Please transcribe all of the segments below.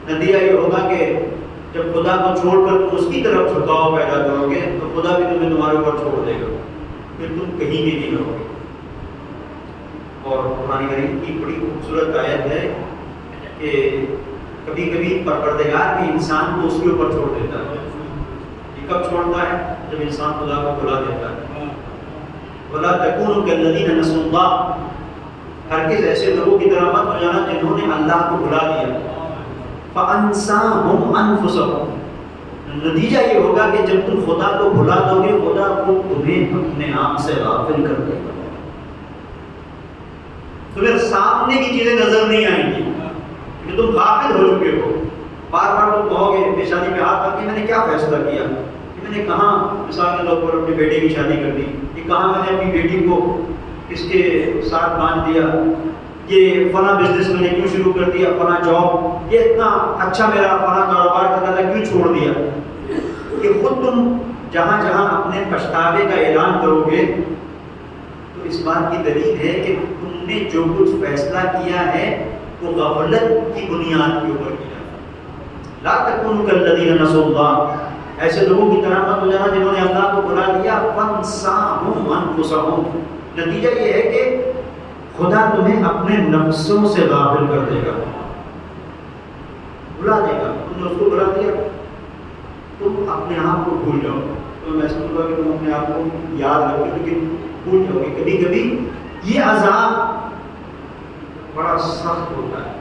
نتیجہ یہ ہوگا کہ جب خدا کو چھوڑ کر تم اس کی طرف جھکاؤ پیدا کرو گے تو خدا بھی تمہیں تمہارے اوپر چھوڑ دے گا، پھر تم کہیں بھی نہیں رہو گے۔ اور قرآن کریم کی بڑی خوبصورت آیت ہے کہ کبھی کبھی پروردگار بھی انسان کو اس کے اوپر چھوڑ دیتا ہے۔ یہ کب چھوڑتا ہے؟ جب انسان خدا کو بھلا دیتا ہے۔ وَلَا تَكُونُوا كَالَّذِينَ نَسُوا اللَّهَ، ہرگز ایسے لوگوں کی طرح مت ہو جانا جنہوں نے اللہ کو بھلا دیا۔ فَأَنسَاهُمْ أَنفُسَهُمْ، نتیجہ یہ ہوگا کہ جب تم خدا کو بھلا دو گے خدا کو تمہیں اپنے آپ سے غافل کر دے گا، تمہیں سامنے کی چیزیں نظر نہیں آئیں گی کہ تم غافل ہو چکے ہو۔ بار بار تم کہو گے اپنی شادی پہ ہاتھ رکھ کے میں نے کیا فیصلہ کیا، کہ میں نے کہاں مثال کے طور پر اپنی بیٹی کی شادی کر دی، کہ کہاں میں نے اپنی بیٹی کو کس کے ساتھ باندھ دیا، یہ فلاں بزنس میں نے کیوں شروع کر دیا، فلاں جاب، یہ اتنا اچھا میرا فلاں کاروبار کرتا تھا کیوں چھوڑ دیا۔ کہ خود تم جہاں جہاں اپنے پچھتاوے کا اعلان کرو گے تو اس بات کی دلیل ہے کہ تم نے جو کچھ فیصلہ کیا ہے وہ غفلت کی بنیاد کے اوپر کیا۔ لا تکونوا کالذین نسوا اللہ، ایسے لوگوں کی طرح مت ہو جانا جنہوں نے اللہ کو بھلا دیا۔ فانساہم انفسہم، نتیجہ یہ ہے کہ خدا تمہیں اپنے نفسوں سے غافل کر دے گا، بھلا دے گا۔ تم نے اس کو بھلا دیا، تم اپنے آپ کو بھول جاؤ، تو محسوس ہوگا کہ تم اپنے آپ کو یاد رکھو لیکن بھول جاؤ گے۔ کبھی کبھی یہ عذاب بڑا سخت ہوتا ہے،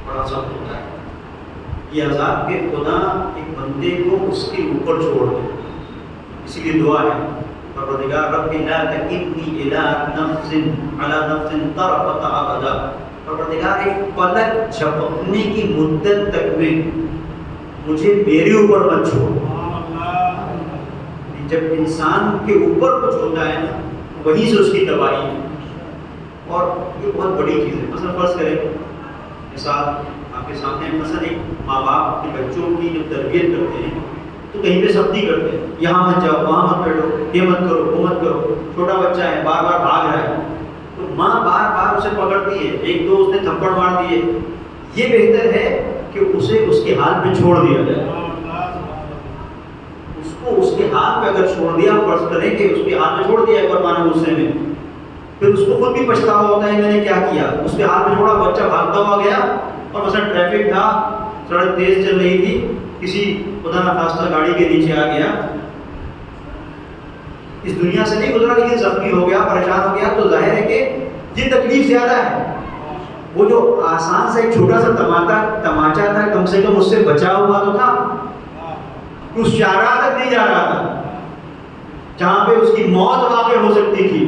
بڑا سخت ہوتا ہے یہ عذاب کہ خدا ایک بندے کو اس کے اوپر چھوڑ دے۔ اسی لیے دعا ہے پروردگار رب لا تکلنی الی نفس علی نفس طرفۃ ابدا، پروردگار ایک پلک جھپکنے کی مدت تک میں مجھے میرے اوپر مت چھوڑ۔ جب انسان کے اوپر کچھ ہوتا ہے نا وہیں سے اس کی تباہی ہے، اور یہ بہت بڑی چیز ہے۔ مثلا فرض کریں، مثال آپ کے سامنے، مثلا ایک ماں باپ اپنے بچوں کی جب تربیت کرتے ہیں تو کہیں پہ سختی کرتے ہیں، یہاں مت جاؤ، وہاں مت بیٹھو، یہ مت کرو، وہ مت کرو۔ چھوٹا بچہ ہے بار بار بھاگ رہا ہے تو ماں بار بار اسے پکڑتی ہے، ایک دو اس نے تھپڑ مار دیے، یہ بہتر ہے کہ اسے اس کے حال پہ چھوڑ دیا جائے۔ اس کو اس کے حال پہ اگر چھوڑ دیا، فرض کریں کہ اس کے حال پہ چھوڑ دیا ایک بار مانا غصے میں، پھر اس کو خود بھی پچھتاوا ہوتا ہے میں نے کیا کیا، اس کے حال پہ چھوڑا، بچہ بھاگتا ہوا گیا اور مثلا ٹریفک تھا، سڑک تیز چل رہی تھی، کسی خدا نخواستہ گاڑی کے نیچے آ گیا، اس دنیا سے نہیں گزرا لیکن زخمی ہو گیا، پریشان ہو گیا، تو ظاہر ہے کہ یہ تکلیف زیادہ ہے۔ وہ جو آسان سا ایک چھوٹا سا تماچا تھا، کم سے کم اس سے بچا ہوا تو تھا، اس چارہ تک نہیں جا رہا تھا جہاں پہ اس کی موت واقع ہو سکتی تھی۔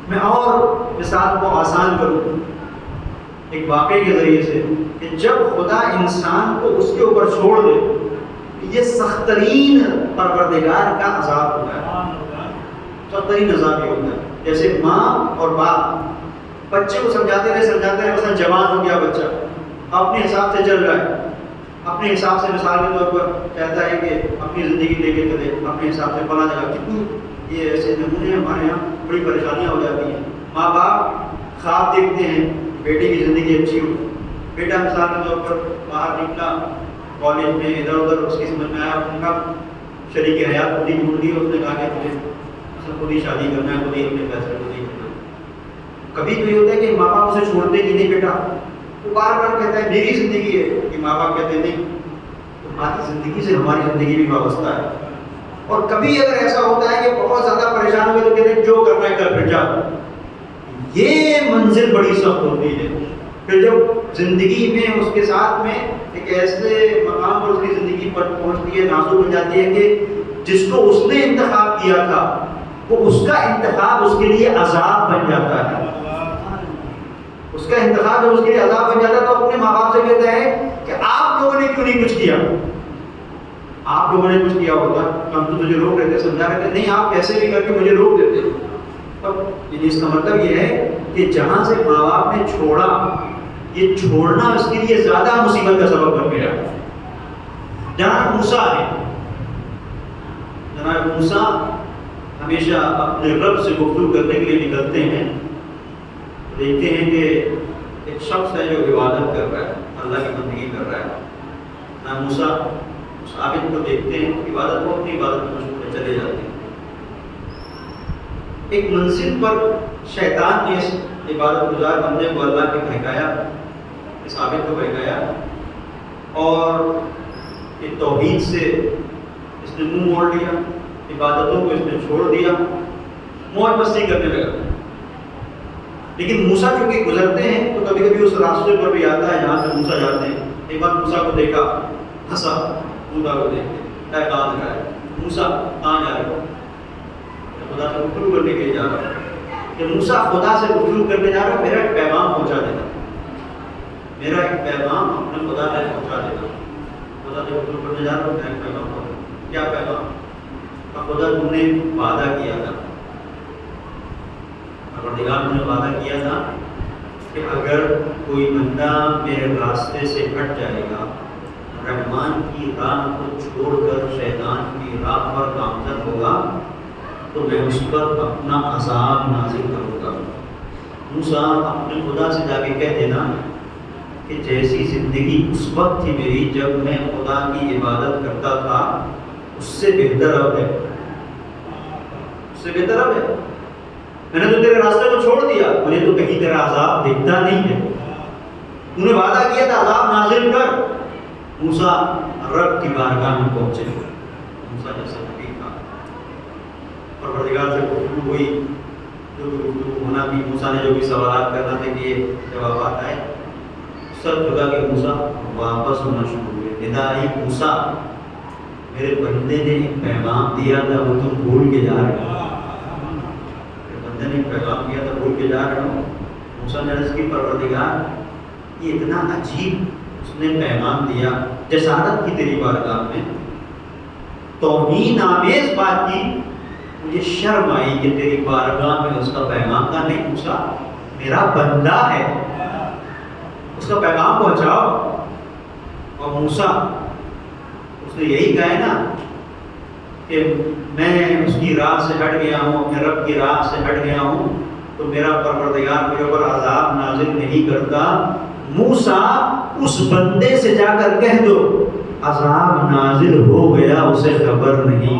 میں اور مثال کو آسان کروں ایک واقعے کے ذریعے سے، کہ جب خدا انسان کو اس کے اوپر چھوڑ دے یہ سخت ترین پروردگار کا عذاب ہوتا ہے، سخت ترین عذاب یہ ہوتا ہے۔ جیسے ماں اور باپ بچے کو سمجھاتے رہے، مثلا جوان ہو گیا بچہ، اپنے حساب سے چل رہا ہے، اپنے حساب سے مثال کے طور پر کہتا ہے کہ اپنی زندگی لے کے چلے، اپنے حساب سے فلاں جگہ، کتنی یہ ایسے نمونے ہمارے یہاں بڑی پریشانیاں ہو جاتی ہیں۔ ماں باپ خواب دیکھتے ہیں بیٹے کی زندگی اچھی ہو، بیٹا مثال کے طور پر باہر نکلا کالج میں، ادھر ادھر اس کی سمجھ میں آیا، ان کا شریک حیات خود ہی ڈھونڈ لی، اس نے کہا کہ مجھے اصل خود ہی شادی کرنا ہے، خود ہی اپنے فیصلے خود ہی کرنا ہے۔ کبھی تو یہ ہوتا ہے کہ ماں باپ اسے چھوڑتے کہ نہیں بیٹا، وہ بار بار کہتا ہے میری زندگی ہے، کہ ماں باپ کہتے ہیں نہیں تمہاری زندگی سے ہماری زندگی بھی وابستہ ہے۔ اور کبھی اگر ایسا ہوتا ہے کہ بہت زیادہ پریشان ہوئے تو کہتے ہیں جو کرنا ہے کر، پھر جا۔ یہ منزل بڑی سخت ہوتی ہے۔ پھر جب زندگی میں اس کے ساتھ میں ایک ایسے مقام پر اس کی زندگی پر پہنچتی ہے، نازک بن جاتی ہے کہ جس کو اس نے انتخاب کیا تھا وہ اس کا انتخاب اس کے لیے عذاب بن جاتا ہے۔ اس کا انتخاب جب اس کے لیے عذاب بن جاتا ہے تو اپنے ماں باپ سے کہتا ہے کہ آپ لوگوں نے کیوں نہیں کچھ کیا، آپ لوگوں نے کچھ کیا ہوتا ہم تو تجھے روک دیتے، سمجھا رہتے، نہیں آپ کیسے بھی کر کے مجھے روک دیتے۔ اب اس کا مطلب یہ ہے کہ جہاں سے ماں باپ نے چھوڑا، یہ چھوڑنا اس کے لیے زیادہ مصیبت کا سبب بن گیا۔ جناب موسیٰ ہے، جناب موسیٰ ہمیشہ اپنے رب سے گفتگو کرنے کے لیے نکلتے ہیں، دیکھتے ہیں کہ ایک شخص ہے جو عبادت کر رہا ہے، اللہ کی بندگی کر رہا ہے. نہ موسیٰ اس عابد کو دیکھتے ہیں عبادت کو اپنی عبادت میں مشغول چلے جاتے ہیں. ایک منزل پر شیطان نے اس عبادت گزار بندے کو اللہ کے بہکایا، اس عابد کو بہکایا، اور یہ توحید سے اس نے منہ موڑ لیا، عبادتوں کو اس نے چھوڑ دیا، موج مستی کرنے لگا. لیکن موسیٰ چونکہ گزرتے ہیں تو کبھی کبھی اس راستے پر بھی آتا ہے جہاں سے موسیٰ جاتے ہیں. ایک بار موسیٰ کو دیکھا، ہنسا موسیٰ کو دیکھ کے، کہاں لگا ہے موسیٰ کہاں جا رہے ہو؟ خدا سے گفتگو کرنے کے لیے جا رہا ہوں. کہ موسیٰ خدا سے گفتگو کرنے جا رہا ہوں، میرا ایک پیغام پہنچا دینا، میرا ایک پیغام اپنے خدا تک پہنچا دینا. خدا سے گفتگو کرنے جا رہا ہوں، میرا ایک پیغام پہنچا. کیا پیغام؟ خدا تم نے وعدہ کیا تھا، پروردگار نے وعدہ کیا تھا کہ اگر کوئی بندہ میرے راستے سے ہٹ جائے گا، رحمان کی راہ کو چھوڑ کر شیطان کی راہ پر گامزن ہوگا، تو میں اس پر اپنا عذاب نازل کروں گا. موسیٰ اپنے خدا سے جا کے کہہ دینا کہ جیسی زندگی اس وقت تھی میری جب میں خدا کی عبادت کرتا تھا، اس سے بہتر اب ہے، اس سے بہتر اب ہے. میں نے تو تیرے راستے کو چھوڑ دیا، مجھے تو کہیں تیرا عذاب دکھتا نہیں ہے. انہوں نے وعدہ کیا تھا عذاب نازل کر. موسیٰ رب کی بارگاہ میں پہنچے. موسیٰ جیسا نبی تھا، پروردگار سے گفتگو ہوئی، جو گفتگو ہونا تھی، موسیٰ نے جو بھی سوالات کرنا تھے کہ جوابات آئے، سب خدا کے موسیٰ واپس ہونا شروع ہوئے. ندائی موسیٰ، میرے بندے نے ایک پیغام دیا تھا، وہ تم بھول کے جا رہے ہو. بندے نے ایک پیغام دیا تھا، بھول کے جا رہے ہو. موسیٰ نے عرض کی پروردگار یہ اتنا عجیب اس نے پیغام دیا، جسارت کی تیری بارگاہ میں، توہین آمیز بات کی، مجھے شرم آئی کہ تیری بارگاہ میں اس کا پیغام تھا. نہیں موسیٰ میرا بندہ ہے، اس کا پیغام پہنچاؤ. اور موسیٰ اس نے یہی کہا ہے نا کہ میں اس کی راہ سے ہٹ گیا ہوں، اپنے رب کی راہ سے ہٹ گیا ہوں، تو میرا پروردگار میرے اوپر عذاب نازل نہیں کرتا. موسیٰ اس بندے سے جا کر کہہ دو عذاب نازل ہو گیا، اسے خبر نہیں،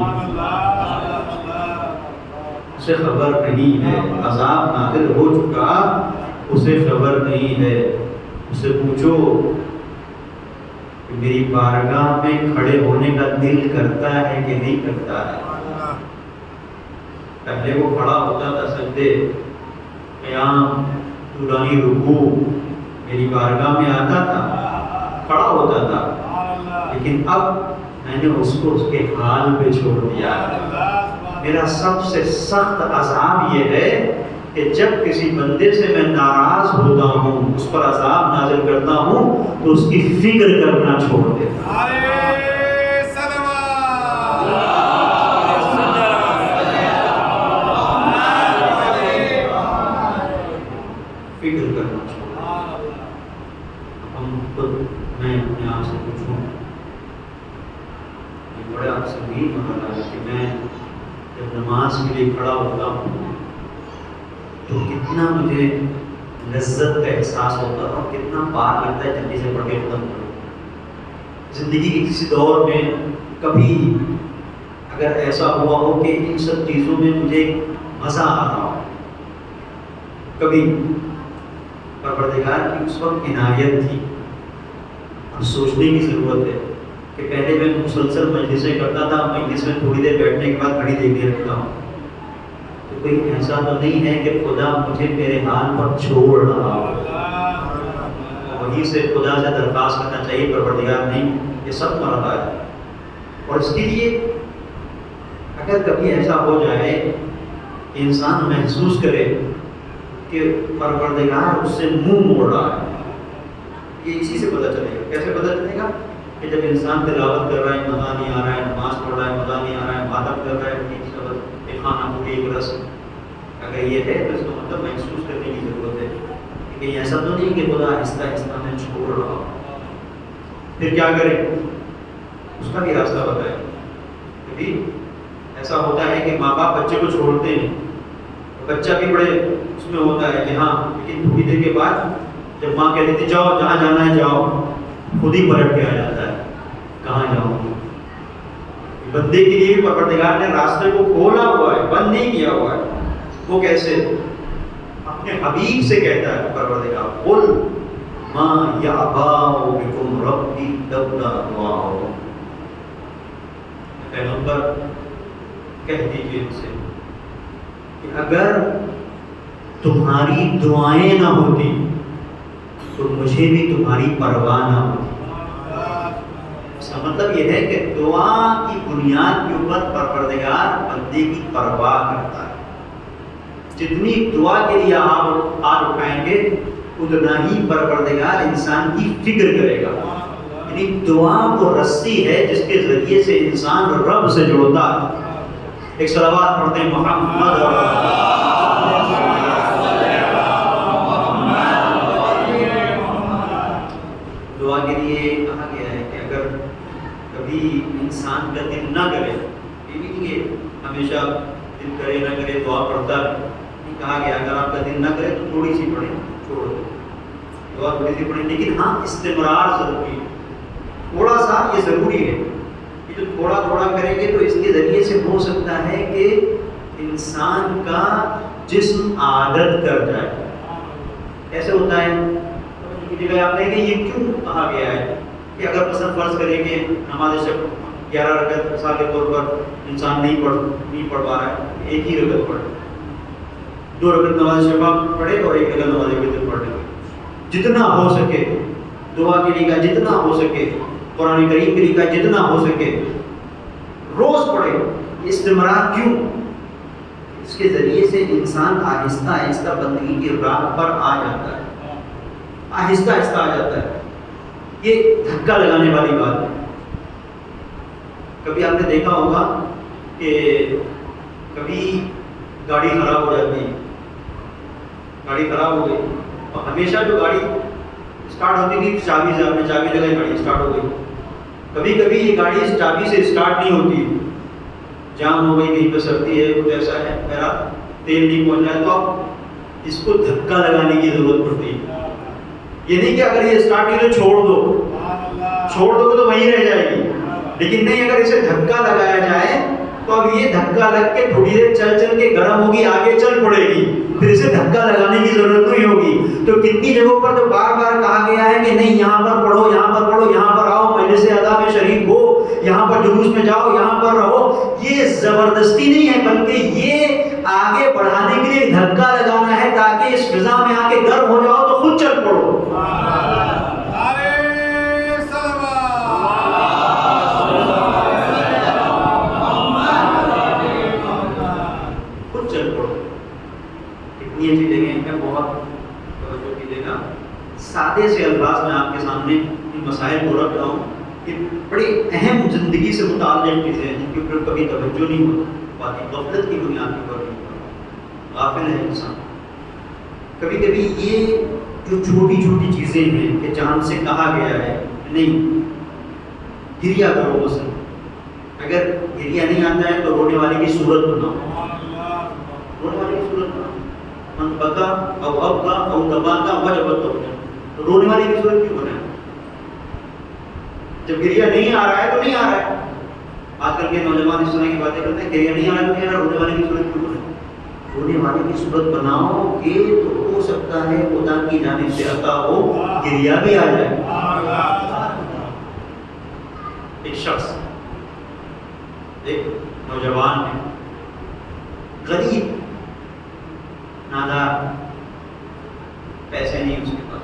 اسے خبر نہیں ہے. عذاب نازل ہو چکا، اسے خبر نہیں ہے. اسے پوچھو کہ میری بارگاہ میں کھڑے ہونے کا دل کرتا ہے کہ نہیں کرتا ہے. پہلے وہ کھڑا ہوتا تھا سجدے، قیام، طولانی رکوع، میری بارگاہ میں آتا تھا، کھڑا ہوتا تھا. لیکن اب میں نے اس کو اس کے حال پہ چھوڑ دیا. میرا سب سے سخت عذاب یہ ہے کہ جب کسی بندے سے میں ناراض ہوتا ہوں، اس پر عذاب نازل کرتا ہوں، تو اس کی فکر کرنا چھوڑ دیتا ہوں. فکر کرنا چھوڑ. ہم خود، میں اپنے آپ سے پوچھوں، یہ بڑا سنگین مرحلہ ہے کہ میں جب نماز کے لیے کھڑا ہوتا ہوں تو کتنا مجھے لذت کا احساس ہوتا ہے اور کتنا پار لگتا ہے جلدی سے پڑھ کے ختم کروں. زندگی کے کسی دور میں کبھی اگر ایسا ہوا ہو کہ ان سب چیزوں میں مجھے مزہ آ رہا ہو، کبھی پروردگار کی اس وقت عنایت تھی. اب سوچنے کی ضرورت ہے کہ پہلے میں مسلسل مجلسیں کرتا تھا، مجلس میں تھوڑی دیر بیٹھنے کے بعد گھڑی دیکھ کے رکھتا ہوں. تو کوئی ایسا تو نہیں ہے کہ خدا مجھے میرے حال پر چھوڑ رہا ہو. وہیں سے خدا سے درخواست کرنا چاہیے پروردگار نہیں، یہ سب مرحلہ ہے. اور اس کے لیے اگر کبھی ایسا ہو جائے کہ انسان محسوس کرے کہ پروردگار اس سے منہ موڑ رہا ہے، یہ اسی سے پتہ چلے گا. کیسے پتہ چلے گا؟ کہ جب انسان تلاوت کر رہا ہے مزہ نہیں آ رہا ہے، نماز پڑھ رہا ہے مزہ نہیں آ رہا ہے، عبادت کر رہا ہے ایک خانہ پوری ایک رسم، اگر یہ ہے تو اس کا مطلب محسوس کرنے کی ضرورت ہے کہ ایسا تو نہیں کہ خدا آہستہ آہستہ میں چھوڑ رہا ہوں. پھر کیا کریں؟ اس کا بھی راستہ بتائیں. کبھی ایسا ہوتا ہے کہ ماں باپ بچے کو چھوڑتے ہیں، بچہ بھی بڑے اس میں ہوتا ہے کہ ہاں، لیکن تھوڑی دیر کے بعد جب ماں کہتی تھی جاؤ جہاں جانا ہے جاؤ، خود ہی پلٹ کے آ جاتا ہے، کہاں جاؤں؟ بندے کے لیے بھی پروردگار نے راستے کو کھولا ہوا ہے، بند نہیں کیا ہوا ہے۔ وہ کیسے؟ اپنے حبیب سے کہتا ہے پروردگار، قل ما یعباء بکم ربی لولا دعاؤکم، پیغمبر کہہ دیجیے ان سے کہ اگر تمہاری دعائیں نہ ہوتی تو مجھے بھی تمہاری پرواہ نہ ہوتی۔ اس کا مطلب یہ ہے کہ دعا کی بنیاد کے اوپر پروردگار بندے کی پرواہ کرتا ہے۔ جتنی دعا کے لیے آپ ہاتھ اٹھائیں گے اتنا ہی پروردگار انسان کی فکر کرے گا۔ یعنی دعا وہ رسی ہے جس کے ذریعے سے انسان رب سے جڑتا ہے۔ ایک صلوات پڑھتے ہیں محمد دعا کے لیے کہا گیا ہے کہ اگر کبھی انسان کا دل نہ کرے، یہ نہیں کہ ہمیشہ دل کرے نہ کرے دعا پڑھتا رہے، کہا گیا اگر آپ کا دل نہ کرے تو تھوڑی سی پڑھیں، چھوڑ دو، دعا تھوڑی سی پڑھیں، لیکن ہاں استمرار ضروری ہے، تھوڑا سا یہ ضروری ہے کہ جو تھوڑا تھوڑا کریں گے تو اس کے ذریعے سے ہو سکتا ہے کہ انسان کا جسم عادت کر جائے۔ کیسے ہوتا ہے؟ جگہ آپ نے کہ یہ کیوں کہا گیا ہے کہ اگر مثلاً فرض کریں کہ نماز شب 11 رکعت مثال کے طور پر انسان نہیں پڑھ پا رہا ہے، ایک ہی رکعت پڑھے، 2 رکعت نماز شفا پڑھے اور 1 رکعت نماز وتر پڑھ لے، جتنا ہو سکے دعا کے لیے کا جتنا ہو سکے، قرآن کریم کے لیے کا جتنا ہو سکے روز پڑھے۔ استمرار کیوں؟ اس کے ذریعے سے انسان آہستہ آہستہ بندگی کی راہ پر آ جاتا ہے، آہستہ آہستہ آ جاتا ہے۔ یہ دھکا لگانے والی بات ہے۔ کبھی آپ نے دیکھا ہوگا کہ کبھی گاڑی خراب ہو جاتی ہے، گاڑی خراب ہو گئی اور ہمیشہ جو گاڑی اسٹارٹ ہوتی تھی چابی سے، آپ نے چابی لگائی گاڑی اسٹارٹ ہو گئی، کبھی کبھی یہ گاڑی اس چابی سے اسٹارٹ نہیں ہوتی، جام ہو گئی، کہیں پہ سردی ہے، کچھ ایسا ہے، میرا تیل نہیں پہنچ رہا ہے، تو اب اس کو دھکا لگانے کی ضرورت پڑتی ہے۔ یہ نہیں کہ اگر یہ اسٹارٹ نہیں تو چھوڑ دو تو وہیں رہ جائے گی، لیکن نہیں، اگر اسے دھکا لگایا جائے تو اب یہ دھکا لگ کے تھوڑی دیر چل کے گرم ہوگی، آگے چل پڑے گی، پھر اسے دھکا لگانے کی ضرورت نہیں ہوگی۔ تو کتنی جگہوں پر تو بار بار کہا گیا ہے کہ نہیں یہاں پر پڑھو، یہاں پر پڑھو، یہاں پر آؤ، مجلس ادا میں شریک ہو، یہاں پر جلوس میں جاؤ، یہاں پر رہو۔ یہ زبردستی نہیں ہے، بلکہ یہ آگے بڑھانے کے لیے دھکا لگانا ہے تاکہ اس فضا میں آ کے گرم ہو جاؤ تو خود چل پڑو۔ ایسی جگہیں ہیں، بہت توجہ کیجیے گا، سادے سے الفاظ میں آپ کے سامنے ان مسائل کو رکھ رہا ہوں کہ بڑی اہم زندگی سے متعلق چیزیں ہیں جن کے اوپر کبھی توجہ نہیں ہو پاتی، غفلت کی بنیاد کے اوپر نہیں ہوتا، غافل ہے انسان۔ کبھی کبھی یہ جو چھوٹی چھوٹی چیزیں ہیں کہ جہاں سے کہا گیا ہے نہیں گریا کرو، اس اگر گریا نہیں آتا ہے تو رونے والے کی صورت بناؤ، رونے والے کی صورت بناؤ، من بکا او ابکا او دباکا وجبت تو رونے والی کی صورت کیوں بنا؟ جب گریا نہیں آ رہا ہے تو نہیں آ رہا ہے۔ آج کل کے نوجوان اس طرح کی باتیں کرتے ہیں، گریا نہیں آ رہا ہے تو نہیں آ رہا، رونے والی کی صورت کیوں بنا؟ رونے والے کی صورت بناؤ گے تو ہو سکتا ہے خدا کی جانب سے عطا ہو گریا بھی آ جائے۔ ایک شخص، ایک نوجوان ہے، غریب، نادار، پیسے نہیں اس کے پاس،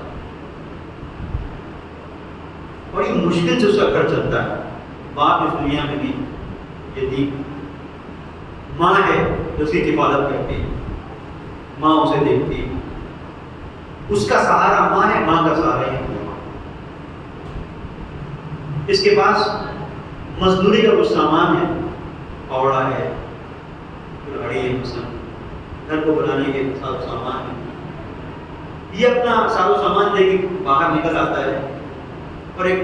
بڑی مشکل سے اس کا گھر چلتا ہے، باپ اس دنیا میں بھی یتیم، ماں ہے جو اس کی کفالت کرتی ہے، ماں اسے دیکھتی ہے، اس کا سہارا ماں ہے، ماں کا سہارا ہے۔ اس کے پاس مزدوری کا کچھ سامان ہے، پاوڑا ہے، گھڑی ہے، مثلا گھر کو بنانے کے سارا سامان ہے، یہ اپنا سارا سامان لے کے باہر نکل آتا ہے اور ایک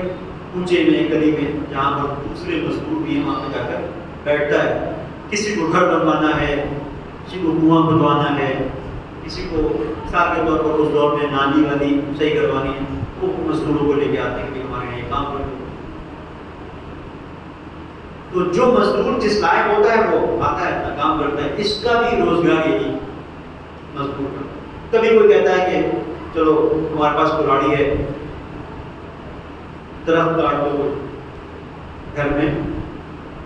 اونچے میں گلی میں جہاں پر دوسرے مزدور بھی ہیں وہاں پہ جا کر بیٹھتا ہے۔ کسی کو گھر بنوانا ہے، کسی کو کنواں بنوانا ہے، کسی کو مثال کے طور پر اس دور میں نالی والی صحیح کروانی ہے، وہ مزدوروں کو لے کے آتے ہیں کہ ہمارے یہاں یہ کام کر دو. تو جو مزدور جس لائق ہوتا ہے وہ آتا ہے اپنا کام کرتا ہے. اس کا بھی روزگار یہی مزدور کا. کبھی کوئی کہتا ہے کہ چلو ہمارے پاس کلاڑی ہے, درخت کاٹ دو گھر میں,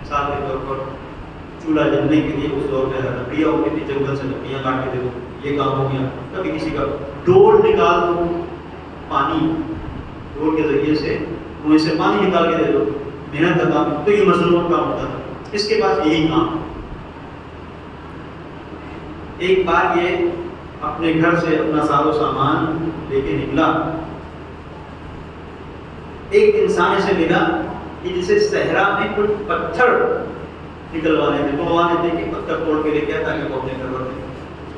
مثال کے طور پر چولہا جلنے کے لیے اس دور میں لکڑیاں ہوتی تھی, جنگل سے لکڑیاں کاٹ کے دے دو, یہ کام ہو گیا. کبھی کسی کا ڈول نکال دو, پانی ڈول کے ذریعے سے کنویں سے پانی نکال کے دے دو, محنت کا کام. تو یہ مزدوروں کا ہوتا تھا, اس کے پاس یہی کام. ایک بار یہ اپنے گھر سے اپنا ساز و سامان لے کے نکلا. ایک انسان اسے ملا کہ جسے صحرا میں کچھ پتھر نکلوانے تھے, توڑوانے تھے, کہ پتھر توڑ کے لے کے آیا تاکہ وہ اپنے گھر پر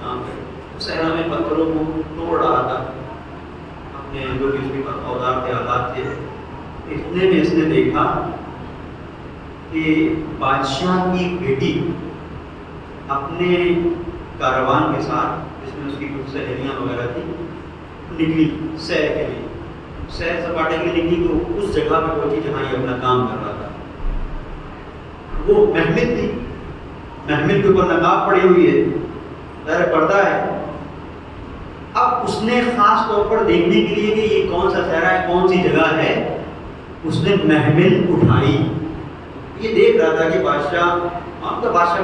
کام کرے. صحرا میں پتھروں کو توڑ رہا تھا, اپنے جو بھی اس کے پاس اوزار کے آلات تھے. اتنے میں اس نے دیکھا کہ بادشاہ کی بیٹی اپنے کاروان کے ساتھ, جس میں اس کی کچھ سہیلیاں وغیرہ تھی, نکلی سیر کے لیے. سیر سپاٹے کے لیے نکلی تو اس جگہ پہ پہنچی جہاں یہ اپنا کام کر رہا تھا. وہ محمل تھی, محمل کے اوپر نقاب پڑی ہوئی ہے, ظاہر پردہ ہے. اب اس نے خاص طور پر دیکھنے کے لیے کہ یہ کون سا صحرا ہے, کون سی جگہ ہے, اس نے محمل اٹھائی. یہ دیکھ رہا تھا کہ بادشاہ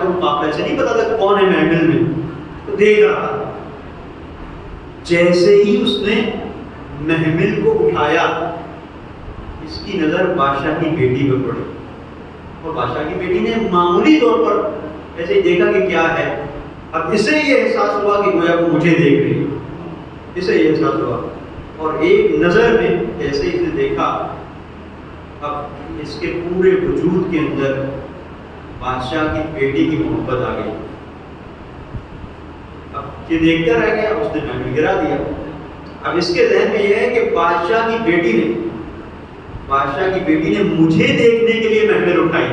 کو مقابلہ سے نہیں پتا تھا کون ہے محمل میں, تو دیکھ رہا تھا. جیسے ہی اس نے محمل کو اٹھایا, اس کی نظر بادشاہ کی بیٹی پہ پڑی, اور بادشاہ کی بیٹی نے معمولی طور پر ایسے دیکھا کہ کیا ہے. اب اسے یہ احساس ہوا کہ گویا وہ مجھے دیکھ رہی ہے, اسے یہ احساس ہوا. اور ایک نظر میں جیسے اس نے دیکھا, اب اس کے پورے وجود کے اندر بادشاہ کی بیٹی کی محبت آ گئی. اب یہ دیکھتا رہ گیا, اس نے محمل گرا دیا. اب اس کے ذہن میں یہ ہے کہ بادشاہ کی بیٹی نے مجھے دیکھنے کے لیے محمل اٹھائی,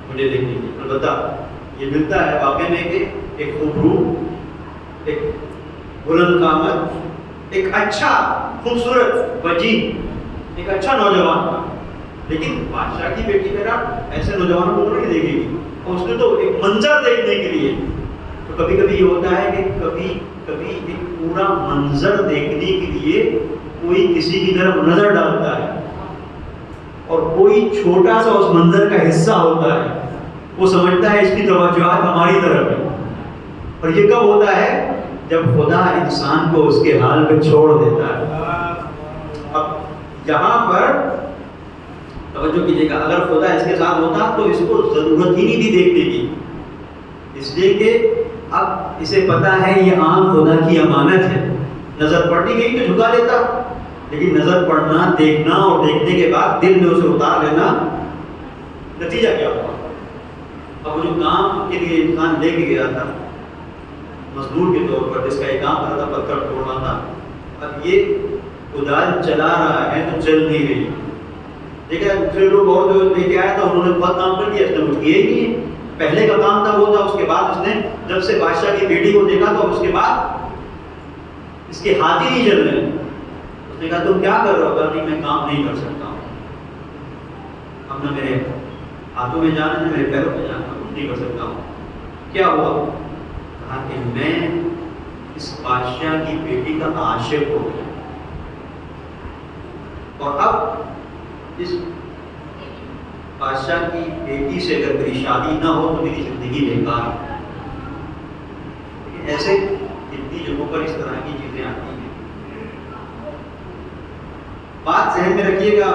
مجھے دیکھنے کے لیے. البتہ یہ ملتا ہے واقع میں کہ ایک خوبرو, ایک بلند قامت, ایک اچھا خوبصورت وجیح, ایک اچھا نوجوان تھا. لیکن بادشاہ کی بیٹی میرا ایسے نوجوانوں کو نہیں دیکھے گی, اور اس نے تو ایک منظر دیکھنے کے لیے. تو کبھی کبھی یہ ہوتا ہے کہ کبھی ایک پورا منظر دیکھنے کے لیے کوئی کسی کی طرف نظر ڈالتا ہے, اور کوئی چھوٹا سا اس منظر کا حصہ ہوتا ہے, وہ سمجھتا ہے اس کی توجہات ہماری طرف ہے. اور یہ کب ہوتا ہے؟ جب خدا انسان کو اس کے حال پہ چھوڑ دیتا ہے. اب یہاں پر توجہ کیجیے گا, اگر خدا اس کے ساتھ ہوتا تو اس کو ضرورت ہی نہیں تھی دیکھنے کی, اس لیے کہ اب اسے پتا ہے یہ آنکھ خدا کی امانت ہے. نظر پڑنی گئی تو جھکا لیتا, لیکن نظر پڑنا, دیکھنا, اور دیکھنے کے بعد دل میں اسے اتار لینا, نتیجہ کیا ہوا؟ اب وہ جو کام کے لیے انسان لے کے گیا تھا مزدور کے طور پر, جس کا ایک کام کرا تھا پتھر توڑنا تھا, اب یہ کدال چلا رہا ہے تو چل نہیں رہی. دیکھا دوسرے لوگ اور جو لے کے آیا تھا انہوں نے بہت کام کر دیا, اس نے کچھ کیا ہی نہیں ہے. پہلے کا کام تھا وہ تھا, اس کے بعد اس نے جب سے بادشاہ کی بیٹی کو دیکھا تو اس کے بعد اس کے ہاتھ ہی نہیں چل رہے. اس نے کہا تم کیا کر رہے ہو؟ کہا نہیں میں کام نہیں کر سکتا ہوں, اب نہ میرے ہاتھوں میں جانا ہے میرے پیروں میں جانا, کچھ نہیں کر سکتا ہوں. کیا ہوا؟ کہا کہ میں اس بادشاہ کی بیٹی کا عاشق ہو گیا, اور اب اس بادشاہ کی بیٹی سے اگر میری شادی نہ ہو تو میری زندگی بیکار ہے. ایسے کتنی جگہوں پر اس طرح کی چیزیں آتی ہیں. بات ذہن میں رکھیے گا,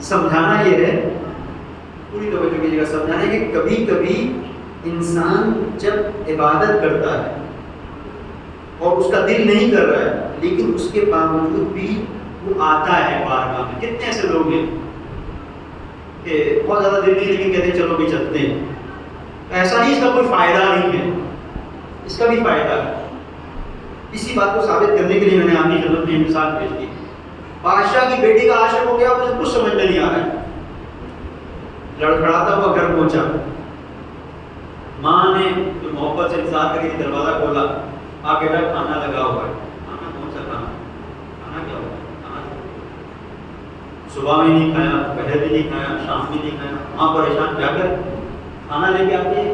سمجھانا یہ ہے, پوری توجہ کیجیے گا, سمجھانا کہ کبھی کبھی انسان جب عبادت کرتا ہے اور اس کا دل نہیں کر رہا ہے, لیکن اس کے باوجود بھی وہ آتا ہے بارگاہ میں. کتنے ایسے لوگ ہیں کہ بہت زیادہ دل نہیں, لیکن کہتے ہیں چلو بھی چلتے ہیں. ایسا نہیں, اس کا کوئی فائدہ نہیں ہے, اس کا بھی فائدہ ہے. اسی بات کو ثابت کرنے کے لیے میں نے آپ کی خدمت میں مثال پیش کی. بادشاہ کی بیٹی کا عاشق ہو گیا, مجھے کچھ سمجھ میں نہیں آ رہا ہے. لڑکھڑاتا ہوا گھر پہنچا, ماں نے جو محبت سے انتظار کری تھی دروازہ کھولا, آپ بیٹا کھانا لگا ہوا ہے. کھانا کون سا کھانا؟ کھانا کیا ہوا؟ صبح میں نہیں کھایا، دوپہر بھی نہیں کھایا، شام بھی نہیں کھایا، ماں پریشان، جا کر کھانا لے کے آتی ہے،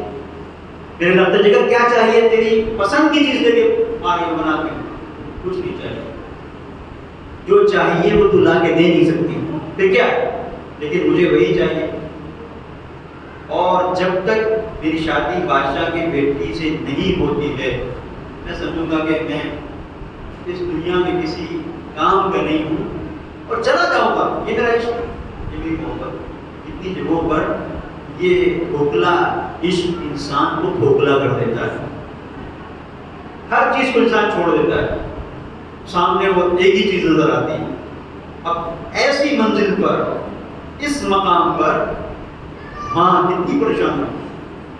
میرے لفظ جگر کیا چاہیے، تیری پسند کی چیز لے کے آ رہی بنا کے، کچھ نہیں چاہیے، جو چاہیے وہ تو لا کے دے نہیں سکتی، پھر کیا ہے، لیکن مجھے وہی چاہیے۔ اور جب تک میری شادی بادشاہ کی بیٹی سے نہیں ہوتی ہے، میں سمجھوں گا کہ میں اس دنیا میں کسی کام کا نہیں ہوں اور چلا جاؤں گا۔ یہ میرا عشق، یہ میری محبت، اتنی جگہوں پر یہ کھوکھلا عشق انسان کو کھوکھلا کر دیتا ہے، ہر چیز کو انسان چھوڑ دیتا ہے، سامنے وہ ایک ہی چیز نظر آتی ہے۔ اب ایسی منزل پر، اس مقام پر ماں کتنی پریشان ہوئی،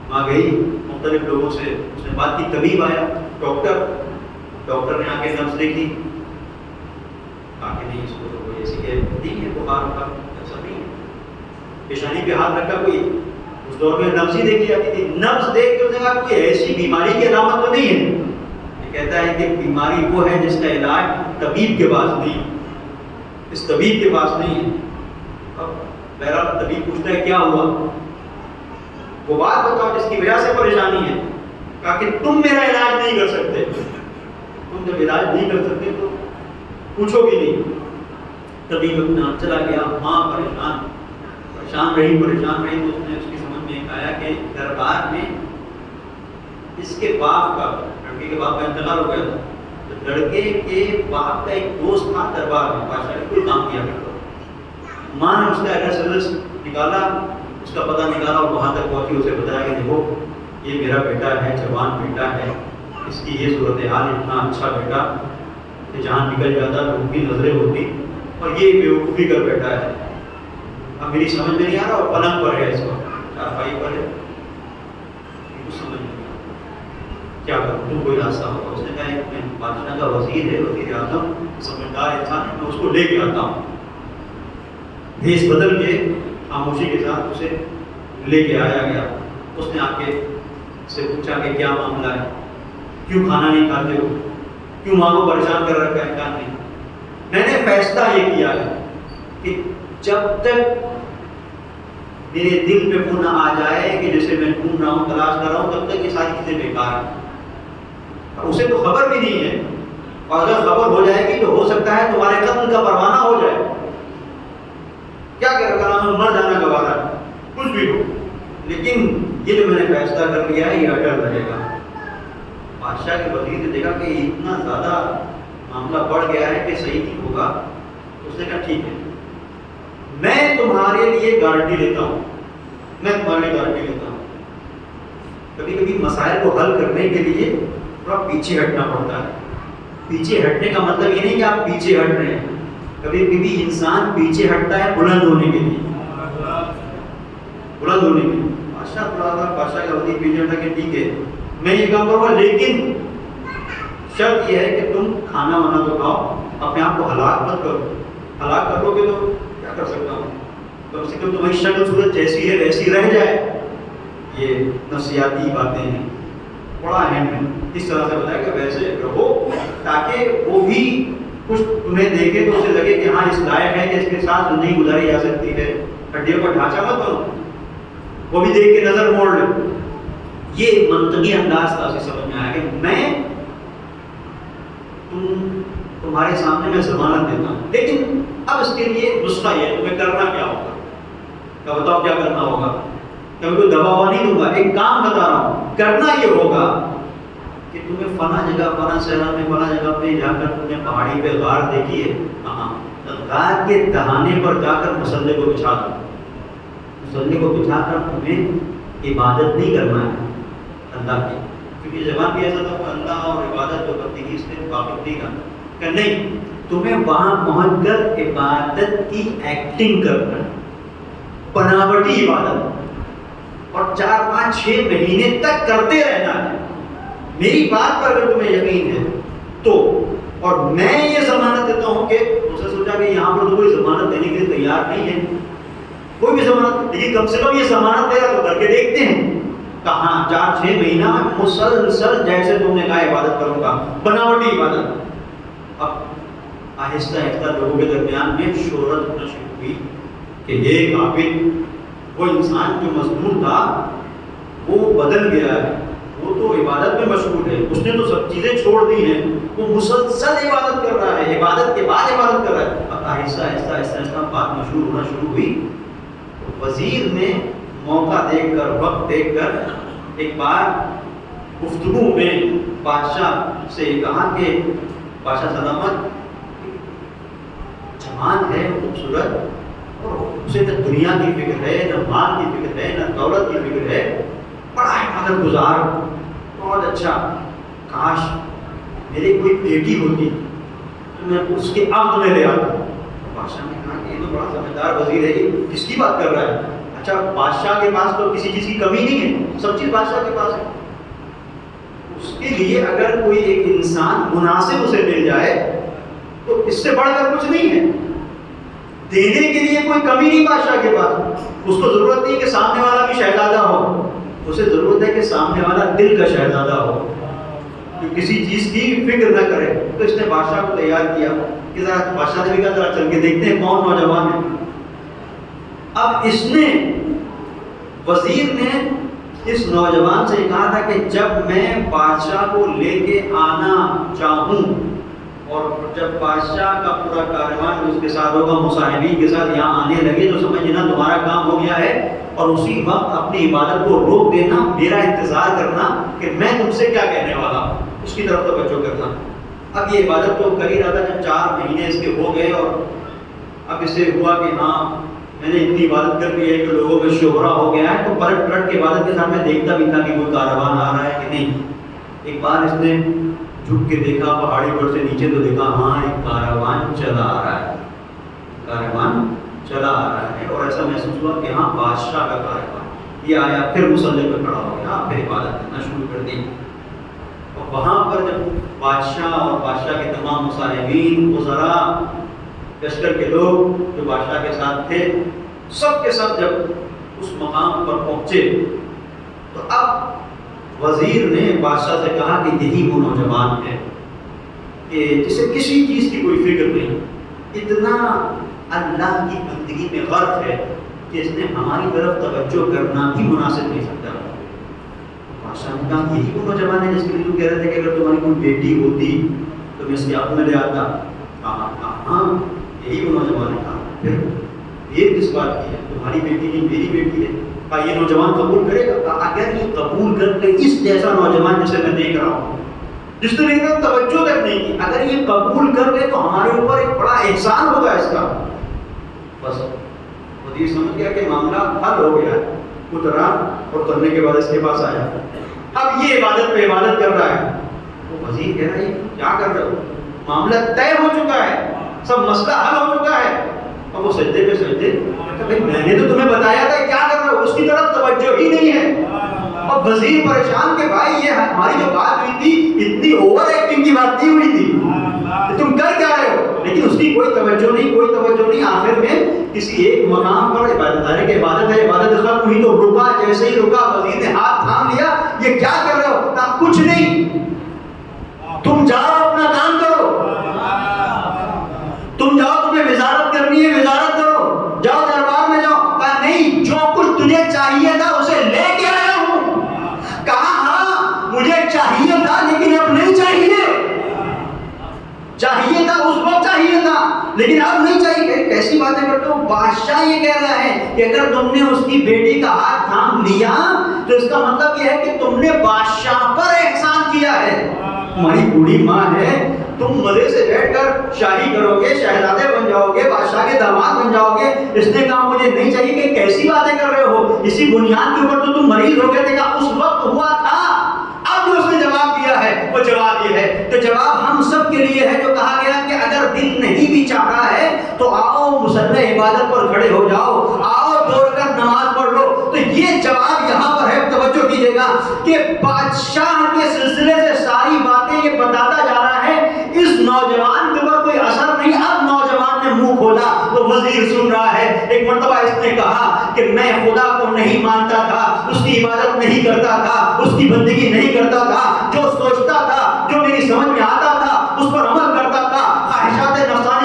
ماں گئی مختلف لوگوں سے، اس نے بات کی، طبیب آیا، ڈاکٹر نے آ کے نبض دیکھی، کہا کہ نہیں، اس کو تو کوئی ایسی نہیں ہے، بخار ہوگا، ایسا نہیں ہے، پیشانی پہ ہاتھ رکھا، کوئی اس دور میں نبض ہی دیکھی جاتی تھی، نبض دیکھ کے اس نے کہا کوئی ایسی بیماری کی علامت تو نہیں ہے، یہ کہتا ہے کہ بیماری وہ ہے جس کا علاج طبیب کے پاس نہیں، اس طبیب کے پاس نہیں ہے۔ اب بہرحال طبیب پوچھتا ہے کیا ہوا، وہ بات بتاؤ جس کی وجہ سے پریشانی ہے، کہا کہ تم میرا علاج نہیں کر سکتے، تم جب علاج نہیں کر سکتے تو پوچھو بھی نہیں۔ طبیب اپنا چلا گیا، ماں پریشان رہی تو اس نے اس کی سمجھ میں آیا کہ دربار میں اس کے باپ کا، لڑکے کے باپ کا انتقال ہو گیا تھا، تو لڑکے کے باپ کا ایک دوست تھا دربار میں، بادشاہ نے کوئی کام کیا کرتا، ماں نے اس کا ایڈریس نکالا، اس کا پتہ نکالا اور وہاں تک پہنچی، اسے بتایا کہ دیکھو یہ میرا بیٹا ہے، جوان بیٹا ہے، اس کی یہ صورتحال، اتنا اچھا بیٹا کہ جہاں نکل جاتا لوگوں کی نظریں ہوتی، اور یہ بیوقوفی کر بیٹھا ہے، اب میری سمجھ میں نہیں آ رہا، اور پلنگ پر ہے، اس وقت چارپائی پر ہے، کچھ سمجھ نہیں آ رہا، کیا کروں، تم کوئی راستہ ہوگا۔ اس نے کہا ایک میں بادشاہ کا وزیر ہے، وزیر اعظم سمجھدار انسان ہے، میں اس کو لے کے آتا ہوں۔ بھیس بدل کے خاموشی کے ساتھ اسے لے کے آیا گیا، اس نے آ کے سے پوچھا کہ کیا معاملہ ہے، کیوں کھانا نہیں کھاتے ہو، کیوں ماں کو پریشان کر رکھا ہے، کیا نہیں۔ میں نے فیصلہ یہ کیا ہے کہ جب تک میرے دل پہ وہ نہ آ جائے کہ جسے میں ڈھونڈ رہا ہوں، تلاش کر رہا ہوں، تب تک یہ ساری چیزیں بیکار ہیں۔ اسے تو خبر بھی نہیں ہے، اور اگر خبر ہو جائے گی تو ہو سکتا ہے تمہارے قتل کا پروانہ ہو جائے، کیا کرنا، مر جانا گوارا ہے، کچھ بھی ہو، لیکن یہ جو میں نے فیصلہ کر لیا ہے یہ اٹل رہے گا۔ بادشاہ کے وزیر نے دیکھا کہ اتنا زیادہ معاملہ بڑھ گیا ہے کہ صحیح نہیں ہوگا، اس نے کہا ٹھیک ہے، میں تمہارے لیے گارنٹی لیتا ہوں، میں تمہارے لیے گارنٹی لیتا ہوں۔ کبھی کبھی مسائل کو حل کرنے کے لیے تھوڑا پیچھے ہٹنا پڑتا ہے۔ پیچھے ہٹنے کا مطلب یہ نہیں کہ آپ پیچھے ہٹ رہے ہیں، کبھی کبھی انسان پیچھے ہٹتا ہے بلند ہونے کے لیے، بلند ہونے کے لیے۔ بادشاہ کا وزیر پیچھے ہٹا کہ ٹھیک ہے میں یہ کام کروں گا، لیکن شرط یہ ہے کہ تم کھانا وانا تو کھاؤ، اپنے آپ کو ہلاک مت کرو، ہلاک کر لو گے تو کیا کر سکتا ہوں، کم سے کم تمہاری شکل صورت جیسی ہے ویسی رہ جائے۔ یہ نفسیاتی باتیں ہیں، بڑا اہم ہے، اس طرح سے بتایا کہ ویسے رہو تاکہ وہ بھی کچھ تمہیں دیکھے تو اسے لگے کہ ہاں اس لائق ہے کہ اس کے ساتھ زندگی گزاری جا سکتی ہے، ہڈیوں کا ڈھانچہ مت بنو، وہ بھی دیکھ کے نظر موڑ لے۔ یہ منطقی انداز تھا، اسے سمجھ میں آیا کہ میں تمہارے سامنے میں ضمانت دیتا ہوں، لیکن اب اس کے لیے نسخہ یہ ہے، تمہیں کرنا کیا ہوگا، کیا بتاؤ کیا کرنا ہوگا، کہ میں کوئی دوا ہوا نہیں دوں گا، ایک کام بتا رہا ہوں، کرنا یہ ہوگا کہ تمہیں فلاں جگہ، فلاں صحرا میں، فلاں جگہ پہ جا کر تم نے پہاڑی پہ غار دیکھی ہے، ہاں غار کے دہانے پر جا کر مسلے کو بچھا دو، مسلے کو بچھا کر تمہیں عبادت نہیں کرنا ہے اللہ کی، کیونکہ زبان بھی ایسا تھا کہ اللہ اور عبادت جو کرتی ہے اس سے واقف نہیں کرنا، کہ نہیں تمہیں وہاں پہنچ کر عبادت کی ایکٹنگ کرنا، بناوٹی عبادت، اور 4 5 6 مہینے تک کرتے رہنا ہے۔ میری بات پر اگر تمہیں یقین ہے تو، اور میں یہ ضمانت دیتا ہوں کہ اس نے سوچا کہ یہاں پر تو کوئی ضمانت دینے کے لیے تیار نہیں ہے، کوئی بھی ضمانت، لیکن کم سے کم یہ ضمانت دے گا تو کر کے دیکھتے ہیں۔ کہاں 4 6 مہینہ مسلسل جیسے تم نے کہا عبادت کروں گا، بناوٹی عبادت۔ اب آہستہ آہستہ لوگوں کے درمیان میں شہرت ہونا شروع ہوئی کہ یہ عابد، وہ انسان جو مظلوم تھا وہ بدل گیا ہے، وہ تو عبادت میں مشغول ہے، اس نے تو سب چیزیں چھوڑ دی ہیں، وہ مسلسل عبادت کر رہا ہے، عبادت کے بعد عبادت کر رہا ہے۔ اب آہستہ آہستہ آہستہ آہستہ بات مشہور ہونا شروع ہوئی۔ وزیر نے موقع دیکھ کر، وقت دیکھ کر ایک بار گفتگو میں بادشاہ سے کہا کہ بادشاہ سلامت، جوان ہے، خوبصورت، اور اسے نہ دنیا کی فکر ہے، نہ مال کی فکر ہے، نہ دولت کی فکر ہے، بڑا عبادت گزار، بہت اچھا، کاش میری کوئی بیٹی ہوتی تو میں اس کے عقد میں لے آتا۔ بادشاہ نے کہا کہ یہ تو بڑا سمجھدار وزیر ہے، یہ کس کی بات کر رہا ہے؟ اچھا، بادشاہ کے پاس تو کسی چیز کی کمی نہیں ہے، سب چیز بادشاہ کے پاس ہے، اس کے لیے اگر کوئی ایک انسان مناسب اسے مل جائے تو اس سے بڑھ کر کچھ نہیں ہے، دینے کے لیے کوئی کمی نہیں بادشاہ کے پاس۔ اس کو ضرورت نہیں کہ سامنے والا بھی شہزادہ ہو، اسے ضرورت ہے کہ سامنے والا دل کا شہزادہ ہو، جو کسی چیز کی فکر نہ کرے۔ تو اس نے بادشاہ کو تیار کیا کہ ذرا، بادشاہ نے بھی کہا ذرا چل کے دیکھتے ہیں کون نوجوان ہے۔ اب اس نے، وزیر نے اس نوجوان سے کہا تھا کہ جب میں بادشاہ کو لے کے آنا چاہوں اور جب بادشاہ کا پورا کاروان اس کے ساتھ ہوگا، مصاحبین کے ساتھ یہاں آنے لگے تو سمجھ لینا تمہارا کام ہو گیا ہے، اور اسی وقت اپنی عبادت کو روک دینا، میرا انتظار کرنا کہ میں تم سے کیا کہنے والا ہوں، اس کی طرف توجہ کرنا۔ اب یہ عبادت تو کر ہی رہا تھا، جب 4 مہینے اس کے ہو گئے اور اب اسے ہوا کہ ہاں میں نے اتنی عبادت کر لی ہے کہ لوگوں میں شہرہ ہو گیا ہے، تو پلٹ پلٹ کے عبادت کے سامنے دیکھتا بھی تھا کہ کوئی کاروان آ رہا ہے کہ نہیں۔ ایک بار اس نے جھک کے دیکھا پہاڑی پر سے نیچے، تو دیکھا ہاں ایک کاروان چلا آ رہا ہے، کاروان چلا آ رہا ہے، اور ایسا محسوس ہوا کہ ہاں بادشاہ کا کاروان یہ آیا، پھر مصلی پہ کھڑا ہو گیا، پھر عبادت کرنا شروع کر دی۔ اور وہاں پر جب بادشاہ اور بادشاہ کے تمام مصاحبین، وزراء، لشکر کے لوگ جو بادشاہ کے ساتھ تھے، سب کے سب جب اس مقام پر پہنچے تو اب وزیر نے بادشاہ سے کہا کہ یہی وہ نوجوان ہے کہ جسے کسی چیز کی کوئی فکر نہیں، اتنا اللہ کی بندگی میں غرق ہے کہ اس نے ہماری طرف توجہ کرنا بھی مناسب نہیں سمجھا۔ بادشاہ نے کہا یہی وہ نوجوان ہے جس کے لیے تم کہہ رہے تھے کہ اگر تمہاری کوئی بیٹی ہوتی تو میں اس کے عقد میں لے آتا۔ ہاں یہی وہ نوجوان ہے۔ کہا پھر یہ کس بات کی ہے؟ تمہاری بیٹی نہیں، میری بیٹی ہے۔ کہا یہ نوجوان قبول کرے گا؟ کہا اگر یہ قبول کر کے اس جیسا نوجوان جسے میں دیکھ رہا ہوں، جس نے میری توجہ تک نہیں کی، اگر یہ قبول کر لے تو ہمارے اوپر ایک بڑا احسان ہوگا اس کا۔ بس وزیر سمجھ گیا کہ معاملہ حل ہو گیا ہے، اترا اور اترنے کے بعد اس کے پاس آیا، اب یہ عبادت پہ عبادت کر رہا ہے۔ وہ وزیر کہہ رہا ہے کیا کر رہے ہو؟ معاملہ طے ہو چکا ہے، سب مسئلہ حل ہو چکا ہے۔ اب وہ سجدے پہ سجدے، بھائی میں نے تو تمہیں بتایا تھا کیا کر رہے ہو، اس کی طرف توجہ ہی نہیں ہے۔ اب وزیر پریشان کہ بھائی یہ ہماری جو بات ہوئی تھی اتنی اوور ایکٹنگ کی بات نہیں ہوئی تھی، تم کر کیا رہے ہو؟ لیکن اس کی کوئی توجہ نہیں، کوئی توجہ نہیں۔ آخر میں کسی ایک مقام پر عبادت ہے، عبادت ختم ہوئی تو رکا، جیسے ہی رکا وزیر نے ہاتھ تھام لیا، یہ کیا کر رہے ہو؟ کہا کچھ نہیں، تم جاؤ اپنا کام کرو، تم جاؤ، تمہیں وزارت کرنی ہے وزارت کرو، جاؤ دربار میں جاؤ۔ کہا نہیں، جو کچھ تجھے چاہیے تھا اسے لے کے آیا ہوں۔ کہا ہاں مجھے چاہیے تھا لیکن اب نہیں چاہیے، چاہیے تھا اس وقت چاہیے تھا لیکن اب نہیں چاہیے۔ کیسی باتیں کرتے ہو؟ بادشاہ یہ کہہ رہا ہے کہ اگر تم نے اس کی بیٹی کا ہاتھ تھام لیا تو اس کا مطلب یہ ہے کہ تم نے بادشاہ پر احسان کیا ہے۔ تمہاری بوڑھی ماں ہے، تم مزے سے بیٹھ کر شاہی کرو گے، شہزادے بن جاؤ گے، بادشاہ کے داماد بن جاؤ گے۔ اس نے کہا مجھے نہیں چاہیے۔ کہ کیسی باتیں کر رہے ہو؟ اسی بنیاد کے اوپر تو تم مریض ہو گئے تھے۔ کہا اس وقت ہوا تھا، اب جو اس نے جواب دیا ہے وہ جواب یہ ہے۔ تو جواب ہم سب کے لیے ہے جو کہا گیا کہ اگر دل نہیں بھی چاہتا ہے تو آؤ مصلی عبادت پر کھڑے ہو جاؤ، آؤ دوڑ کر نماز پڑھ لو۔ تو یہ جواب یہاں پر ہے، توجہ کیجیے گا کہ بادشاہ کے سلسلے سے ساری باتیں یہ بتاتا جا رہا ہے، اس نوجوان کے اوپر کوئی اثر نہیں۔ اب نوجوان نے منہ کھولا تو وزیر سن رہا ہے۔ ایک مرتبہ اس نے کہا کہ میں خدا کو نہیں مانتا تھا، اس کی عبادت نہیں کرتا تھا، اس کی بندگی نہیں کرتا تھا، جو سوچتا تھا، جو میری سمجھ میں آتا تھا اس پر عمل کرتا تھا، خواہشات نفسانی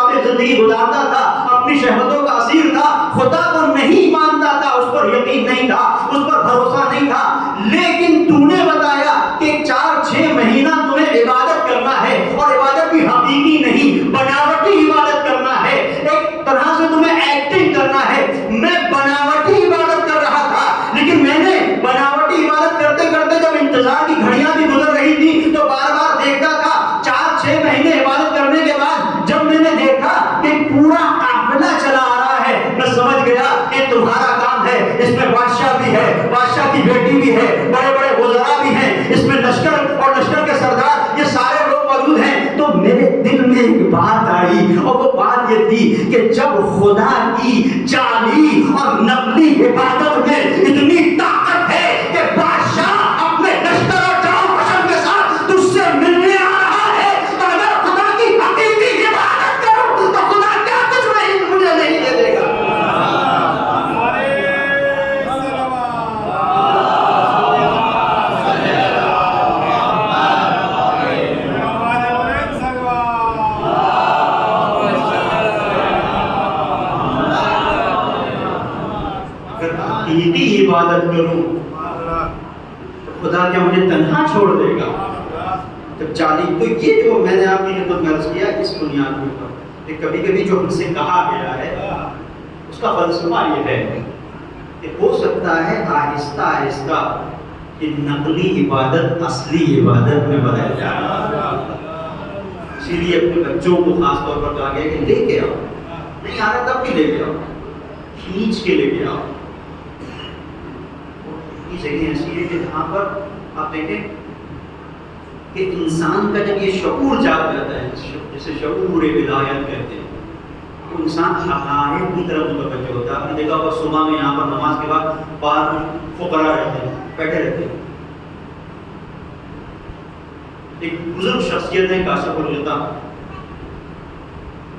غافل زندگی گزارتا تھا، اپنی شہوتوں کا اسیر تھا، خدا کو نہیں مانتا تھا، اس پر یقین نہیں تھا، اس پر بھروسہ نہیں تھا، لیکن تو نے بتایا کہ 4-6 مہینہ تمہیں عبادت کرنا ہے، اور عبادت بھی حقیقی نہیں، بناوٹی عبادت کرنا ہے، ایک طرح سے تمہیں ایکٹنگ کرنا ہے۔ میں بناوٹی عبادت کر رہا تھا، لیکن میں نے بناوٹی عبادت کرتے کرتے جب انتظار کی گھڑیاں بھی گزر رہی تھی تو بار بار دیکھتا تھا۔ 4-6 مہینے عبادت کرنے کے بعد جب میں نے دیکھا کہ پورا قافلہ چلا آ رہا ہے، میں سمجھ گیا کہ تمہارا کام ہے، اس میں بادشاہ بھی ہے، بادشاہ کی بیٹی بھی ہے، بڑے بڑے وزراء بھی ہیں، اس میں لشکر اور لشکر کے سردار، یہ سارے لوگ موجود ہیں۔ تو میرے دل میں ایک بات آئی، اور وہ بات یہ تھی کہ جب خدا کی جعلی اور نقلی عبادت میں اتنی طاقت ہے کہ بادشاہ اپنے لشکر اور جاؤ حشم کے ساتھ تجھ سے ملنے آ رہا ہے، تو اگر خدا کی حقیقی عبادت کروں تو خدا کیا کچھ مجھے نہیں دے دے گا۔ حقیقی عبادت کروں تو خدا کیا مجھے تنہا چھوڑ دے گا؟ جب جعلی، تو یہ جو میں نے آپ کی خدمت میں عرض کیا اس بنیاد کے اوپر کہ کبھی کبھی جو ہم سے کہا گیا ہے اس کا فلسفہ یہ ہے کہ ہو سکتا ہے آہستہ آہستہ کہ نقلی عبادت اصلی عبادت میں بدل جائے۔ اسی لیے اپنے بچوں کو خاص طور پر کہا گیا کہ لے کے آؤ، نہیں آ رہا تب بھی لے کے آؤ، کھینچ کے لے کے آؤ۔ جگہ ایسی ہے کہ جہاں پر آپ دیکھیں کہ انسان کا جب یہ شعور جاگ جاتا ہے، جسے شعور ولایت کہتے ہیں، تو انسان حقائق کی طرف متوجہ ہوتا ہے۔ آپ نے دیکھا ہوگا صبح میں یہاں پر نماز کے بعد باہر فقراء رہتے ہیں، بیٹھے رہتے ہیں۔ ایک بزرگ شخصیت ہے کاشف الغطا،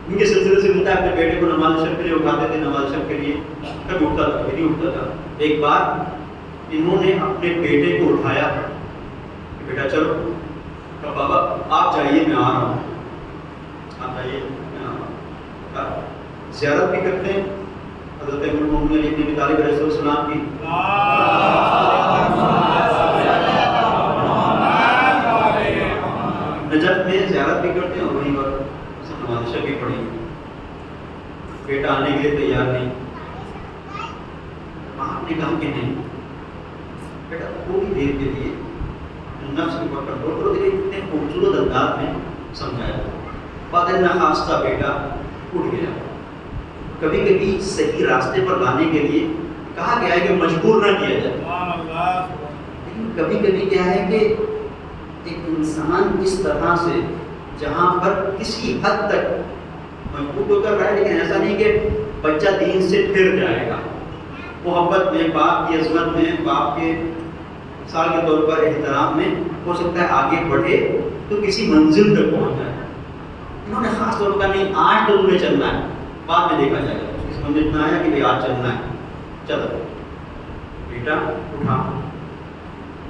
ان کے سلسلے سے ملتا ہے، اپنے بیٹے کو نماز شب کے لیے اٹھاتے تھے، نماز شب کے لیے کبھی اٹھتا تھا کبھی اٹھتا تھا۔ ایک بار انہوں نے اپنے بیٹے کو اٹھایا کہ بیٹا چلو، کہا بابا آپ جائیے میں آ رہا ہوں، آپ جائیے میں آ رہا ہوں۔ زیارت بھی کرتے ہیں حضرت المومنین علی بن ابی طالب علیہ السلام کی، نجف میں زیارت بھی کرتے ہیں اور وہیں پر نماز شب بھی پڑھی۔ بیٹا آنے کے لیے تیار نہیں، آپ نے کہا کہ نہیں بیٹا تھوڑی دیر کے لیے نفس کے اوپر کنٹرول کرو۔ دیکھیں اتنے خوبصورت انداز میں سمجھایا، بعد نخواستہ بیٹا اٹھ گیا۔ کبھی کبھی صحیح راستے پر لانے کے لیے کہا گیا ہے کہ مجبور نہ کیا جائے، لیکن کبھی کبھی کیا ہے کہ ایک انسان اس طرح سے جہاں پر کسی حد تک مجبور تو کر رہا ہے، لیکن ایسا نہیں کہ بچہ دین سے پھر جائے گا، محبت میں، باپ کی عظمت میں، باپ کے مثال کے طور پر احترام میں ہو سکتا ہے آگے بڑھے تو کسی منزل تک پہنچ جائے۔ انہوں نے خاص طور پر نہیں، آج تو تمہیں چلنا ہے، بعد میں دیکھا جائے گا۔ اس سمجھ اتنا آیا کہ بھائی آج چلنا ہے، چلو بیٹا اٹھا۔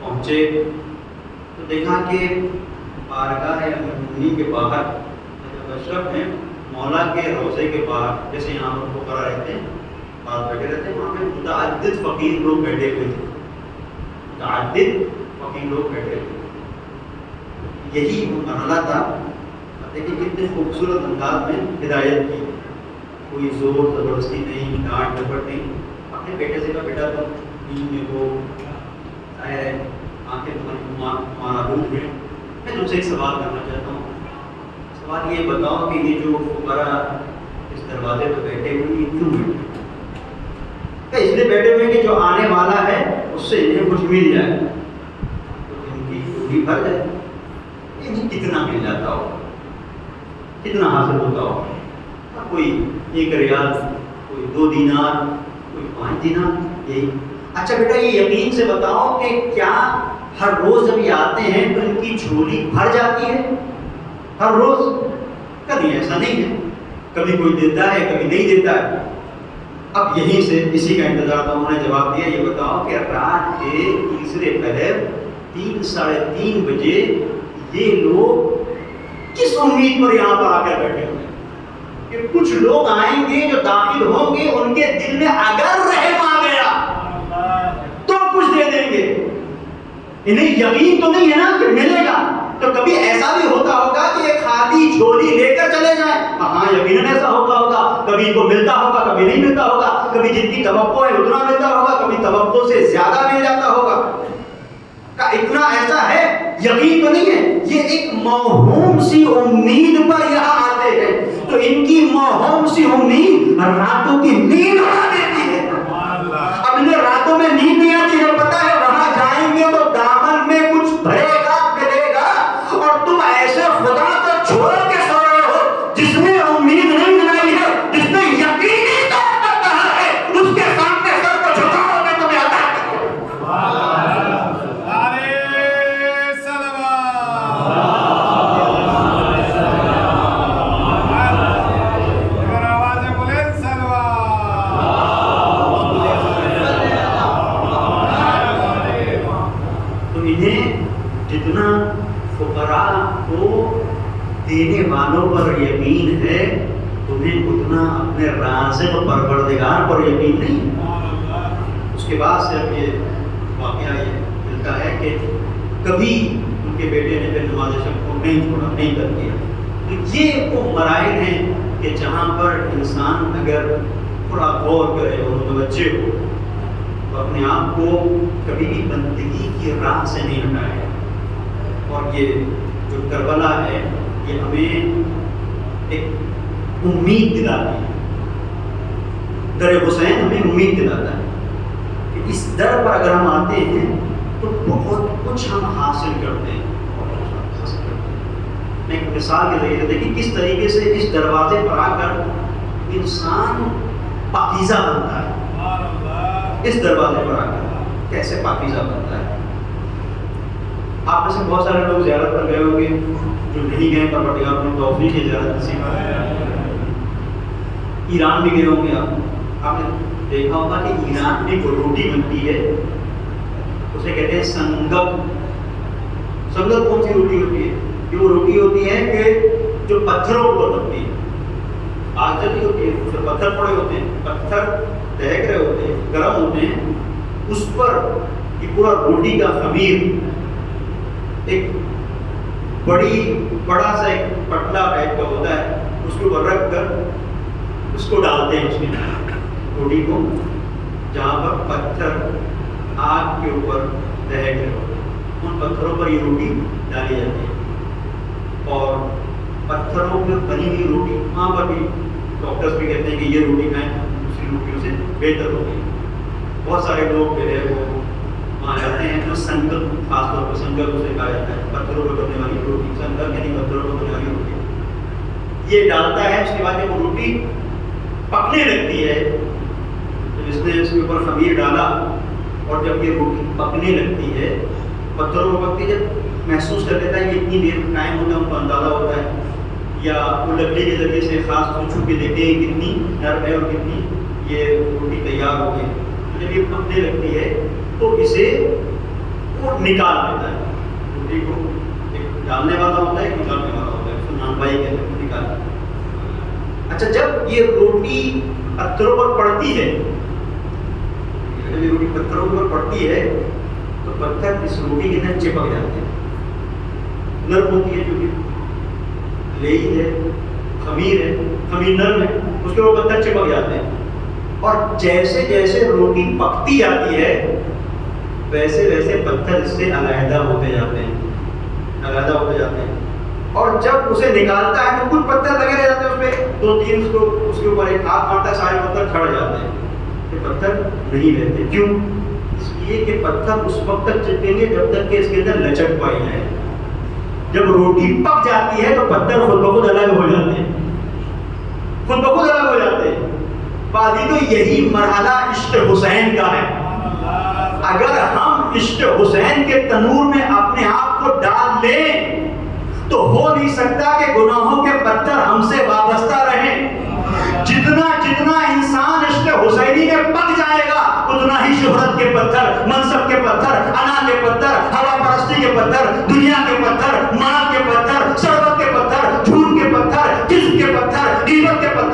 پہنچے تو دیکھا کہ بارگاہ المومنین کے باہر اشرف ہیں، مولا کے روضے کے باہر، جیسے یہاں پر فقراء رہتے ہیں، بعض بیٹھے رہتے ہیں، وہاں پہ متعدد فقیر لوگ بیٹھے ہوئے تھے، متعدد فقیر لوگ بیٹھے ہوئے تھے۔ یہی وہ مرحلہ تھا۔ دیکھیں کتنے خوبصورت انداز میں ہدایت کی، کوئی زور زبردستی نہیں، ڈانٹ ڈپٹ نہیں۔ اپنے بیٹے سے کہا بیٹا تم دین میں ہو، ظاہر ہے آنکھیں تمہارا روح ہے، میں تم سے ایک سوال کرنا چاہتا ہوں۔ سوال یہ بتاؤ کہ یہ جو فقراء اس دروازے پہ بیٹھے ہوئے یہ کیوں بیٹھے؟ اس لیے بیٹھے ہوئے کہ جو آنے والا ہے اس سے انہیں کچھ مل جائے، تو ان کی ڈولی بھر جائے۔ انہیں کتنا مل جاتا ہو، کتنا حاصل ہوتا ہو؟ کوئی 1 ریال، کوئی 2 دینار، کوئی 5 دینار، یہی۔ اچھا بیٹا یہ یقین سے بتاؤ کہ کیا ہر روز جب یہ آتے ہیں تو ان کی جھولی بھر جاتی ہے؟ ہر روز؟ کبھی ایسا نہیں ہے، کبھی کوئی دیتا ہے کبھی نہیں دیتا ہے۔ اب یہیں سے اسی کا انتظار تھا، انہوں نے جواب دیا یہ بتاؤ کہ رات کے تیسرے پہر 3 ساڑھے 3 بجے یہ لوگ کس امید پر یہاں پر آ کر بیٹھے ہوئے ہیں کہ کچھ لوگ آئیں گے جو داخل ہوں گے، ان کے دل میں اگر رحم آ گیا تو کچھ دے دیں گے. انہیں یقین تو نہیں ہے نا کہ ملے گا. تو کبھی ایسا بھی ہوتا ہوگا کہ ایک خالی جھولی لے کر چلے جائیں. ہاں یقیناً ایسا ہوتا ہوگا. کبھی کو ملتا ہوگا، کبھی نہیں ملتا ہوگا. کبھی جتنی توقع ہے اتنا ملتا ہوگا، کبھی توقع سے زیادہ مل جاتا ہوگا. اتنا ایسا ہے، یقین تو نہیں ہے. یہ ایک موہوم سی امید پر یہاں آتے ہیں. تو ان کی موہوم سی امید راتوں کی نیند اڑا دیتی ہے. اب انہیں راتوں میں نیند نہیں آتی ہے. پتا ہے وہاں جائیں گے تو دامن میں کچھ بھرے گا، ملے گا. اور تم ایسے خدا کو چھوڑ کے سو رہے ہو جس نے امید نہیں دلائی ہے، جس نے یقینی طور پر کہا ہے اس کے سامنے سر کو جھکاؤ میں تمہیں عطا جتنا فقراء کو دینے والوں پر یقین ہے، تمہیں اتنا اپنے رازق پروردگار پر یقین نہیں. اس کے بعد سے اب یہ واقعہ یہ ملتا ہے کہ کبھی ان کے بیٹے نے پھر نماز شب کو نہیں چھوڑا، نہیں کر دیا. تو یہ وہ مراحل ہیں کہ جہاں پر انسان اگر تھوڑا غور کرے اور متوجہ ہو تو اپنے آپ کو کبھی بھی بندگی کی راہ سے نہیں ہٹائے. اور یہ جو کربلا ہے یہ ہمیں ایک امید دلاتی ہے. در حسین ہمیں امید دلاتا ہے کہ اس در پر اگر ہم آتے ہیں تو بہت کچھ ہم حاصل کرتے ہیں. میں ایک مثال کے ذریعے دیکھیں کس طریقے سے اس دروازے پر آ کر انسان پاکیزہ بنتا ہے. اس دروازے پر آ کر کیسے پاکیزہ بنتا ہے. آپ میں سے بہت سارے لوگ زیارت پر گئے ہوں گے، جو نہیں گئے پروردگار اپنی توفیق کی زیارت نصیب کرے. ایران بھی گئے ہوں گے آپ نے دیکھا ہوگا کہ ایران میں جو روٹی بنتی ہے اسے کہتے ہیں سنگم. سنگم کون سی روٹی ہوتی ہے؟ یہ وہ روٹی ہوتی ہے کہ جو پتھروں پر بنتی ہے. آگ جلتی ہوتی ہے، اس پر پتھر پڑے ہوتے ہیں، پتھر دہک رہے ہوتے ہیں، گرم ہوتے ہیں. اس پر یہ پورا روٹی کا خمیر ایک بڑا سا ایک پتلا ٹائپ کا ہوتا ہے، اس کے اوپر رکھ کر اس کو ڈالتے ہیں. اس میں روٹی کو جہاں پر پتھر آگ کے اوپر دہک رہے ہوتے ہیں، ان پتھروں پر یہ روٹی ڈالی جاتی ہے. اور پتھروں میں بنی ہوئی روٹی وہاں پر بھی ڈاکٹرز بھی کہتے ہیں کہ یہ روٹی کھائیں، دوسری روٹیوں سے بہتر ہوگی. بہت سارے لوگ جو ہے وہ وہاں جاتے ہیں جو سنگل، خاص طور پر سنگل اسے کہا جاتا ہے، پتھروں پر بننے والی روٹی. سنگل یعنی پتھروں پر بننے والی روٹی یہ ڈالتا ہے. اس کے بعد وہ روٹی پکنے لگتی ہے. جس نے اس کے اوپر خمیر ڈالا اور جب یہ روٹی پکنے لگتی ہے، پتھروں پر پکتی ہے، جب محسوس کر لیتا ہے کہ اتنی دیر ٹائم ہوتا ہے ان کو اندازہ ہوتا ہے، یا وہ لکڑی کے ذریعے سے خاص چھو کے دیکھتے ہیں کتنی نرم ہے اور کتنی یہ روٹی تیار ہو گئی. جب یہ پکنے لگتی ہے تو اسے وہ نکال دیتا ہے. روٹی کو ایک ڈالنے والا ہوتا ہے، ایک نکالنے والا ہوتا ہے، اس کو نانبائی کہتے ہیں، نکال. اچھا جب یہ روٹی پتھروں پر پڑتی ہے، جب یہ روٹی پتھروں پر پڑتی ہے تو پتھر اس روٹی کے اندر چپک جاتے ہیں. نرم ہوتی ہے کیونکہ لیئی ہے، خمیر ہے، خمیر نرم ہے، اس کے اوپر پتھر چپک جاتے ہیں. اور جیسے جیسے روٹی پکتی جاتی ہے ویسے ویسے پتھر اس سے علیحدہ ہوتے جاتے ہیں، علیحدہ ہوتے جاتے ہیں. اور جب اسے نکالتا ہے تو کچھ پتھر لگے رہ جاتے ہیں اس پہ، دو تین اس کے اوپر ایک ہاتھ مارتا ہے، سارے پتھر کھڑ جاتے ہیں. یہ پتھر نہیں رہتے. کیوں؟ اس لیے کہ پتھر اس وقت تک چپکیں گے جب تک کہ اس کے اندر لچک پائی جائے. جب روٹی پک جاتی ہے تو پتھر خود بخود الگ ہو جاتے ہیں، خود بخود الگ ہو جاتے ہیں. بازی تو یہی مرحلہ عشق حسین کا ہے. اگر ہم عشق حسین کے تنور میں اپنے آپ کو ڈال لیں تو ہو نہیں سکتا کہ گناہوں کے پتھر ہم سے وابستہ رہیں. جتنا جتنا انسان عشق حسینی میں پک جائے گا اتنا ہی شہرت کے پتھر، منصب کے پتھر، انا کے پتھر، ہوا پرستی کے پتھر، دنیا کے پتھر، مال کے پتھر، شربت کے پتھر، جھوٹ کے پتھر، جسم کے پتھر، غیبت کے پتھر،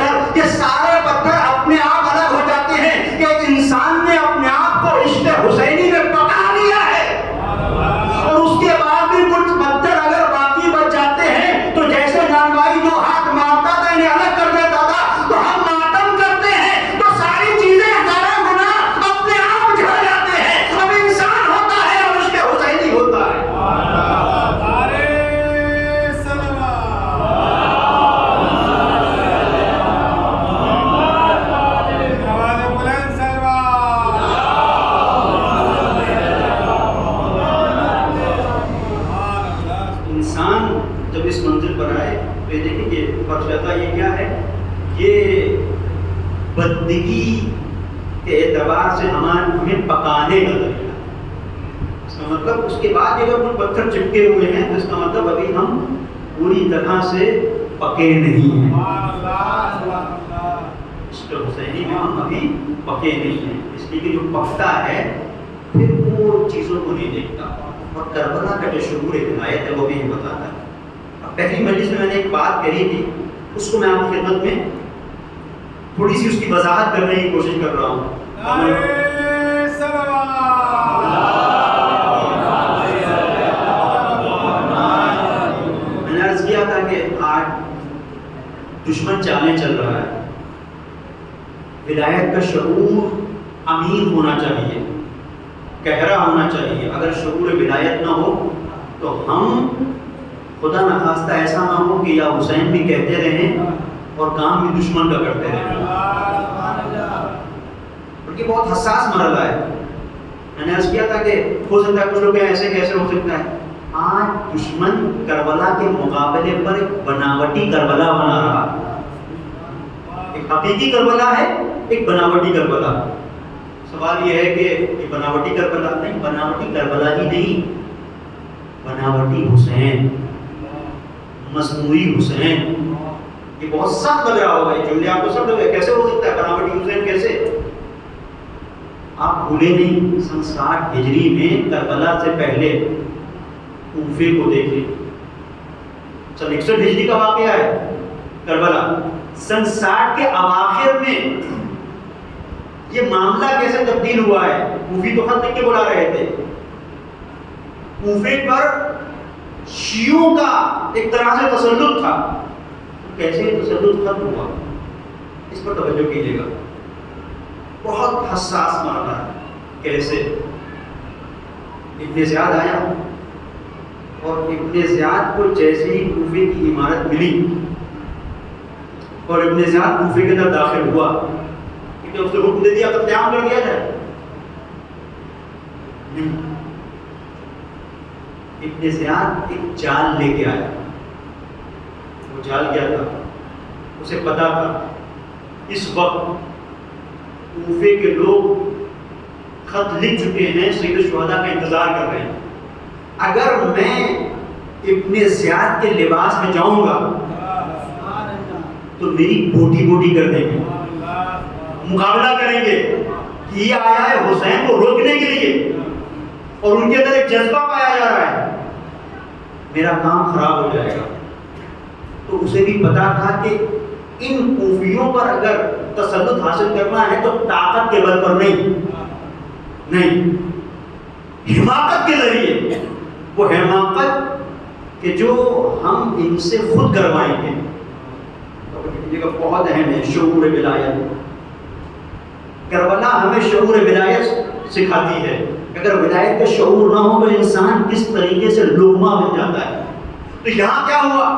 تو یہ دیکھیں کہ فرشتہ یہ کیا ہے؟ یہ بندگی کے اعتبار سے ہمیں پکانے کا طریقہ ہے. اس کا مطلب اس کے بعد اگر کچھ پتھر چپکے ہوئے ہیں تو اس کا مطلب ابھی ہم پوری طرح سے پکے نہیں ہیں. عشق حسینی میں ہم ابھی پکے نہیں ہیں، اس لیے کہ جو پکتا ہے پھر وہ چیزوں کو نہیں دیکھتا. اور کربلا کا جو شعور ولایت ہے وہ بھی یہ بتاتا ہے. اب پہلی مجلس میں نے ایک بات کہی تھی، اس کو میں آپ کی خدمت میں تھوڑی سی اس کی وضاحت کرنے کی کوشش کر رہا ہوں. میں نے عرض کیا تھا کہ آج دشمن چالیں چل رہا ہے. ولایت کا شعور امیر ہونا چاہیے، گہرا ہونا چاہیے. اگر شعور ولایت نہ ہو تو ہم خدا نخواستہ ایسا نہ ہو کہ یا حسین بھی کہتے رہیں اور کام بھی دشمن کا کرتے رہیں. کیونکہ بہت حساس مرحلہ ہے. میں نے عرض کیا تھا کہ ہو سکتا ہے کچھ لوگ ایسے کیسے ہو سکتا ہے. آج دشمن کربلا کے مقابلے پر ایک بناوٹی کربلا بنا رہا. ایک حقیقی کربلا ہے، ایک بناوٹی کربلا. سوال یہ ہے کہ یہ بناوٹی کربلا نہیں، بناوٹی کربلا ہی نہیں، بناوٹی حسین، مصنوعی حسین. یہ بہت سخت لگ رہا ہوگا، یہ جملے آپ کو سخت لگ رہا ہے. کیسے ہو سکتا ہے بناوٹی حسین؟ کیسے؟ آپ بھولے نہیں، سن 60 ہجری میں کربلا سے پہلے کوفے کو دیکھیں. سن 61 ہجری کا واقعہ ہے کربلا. سن 60 کے اواخر میں یہ معاملہ کیسے تبدیل ہوا ہے؟ کوفی تو خط لکھ کے بلا رہے تھے. کوفے پر شیعوں کا ایک طرح سے تسلط تھا. کیسے یہ تسلط ختم ہوا؟ اس پر توجہ کیجیے گا. بہت حساس معاملہ ہے. کیسے؟ ابن زیاد آیا اور ابن زیاد کو جیسے ہی کوفے کی عمارت ملی اور ابن زیاد کوفے کے اندر داخل ہوا، کیونکہ اس نے حکم دے دیا قتل عام کر دیا جائے. نہیں، ابن زیاد ایک جال لے کے آیا. وہ جال کیا تھا؟ اسے پتا تھا اس وقت کوفے کے لوگ خط لکھ چکے ہیں، سید الشہداء کا انتظار کر رہے ہیں. اگر میں ابن زیاد کے لباس میں جاؤں گا تو میری بوٹی بوٹی کر دیں گے، مقابلہ کریں گے کہ یہ آیا ہے حسین کو روکنے کے لیے اور ان کے اندر ایک جذبہ پایا جا رہا ہے، میرا کام خراب ہو جائے گا. تو اسے بھی پتا تھا کہ ان کوفیوں پر اگر تسلط حاصل کرنا ہے تو طاقت کے بل پر نہیں، حماقت کے ذریعے. وہ حماقت کہ جو ہم ان سے خود کروائیں گے. یہ بہت اہم ہے شعور ولایت. کربلا ہمیں شعور ولایت سکھاتی ہے. اگر ولایت کا شعور نہ ہو تو انسان کس طریقے سے لقمہ بن جاتا ہے. تو یہاں کیا ہوا؟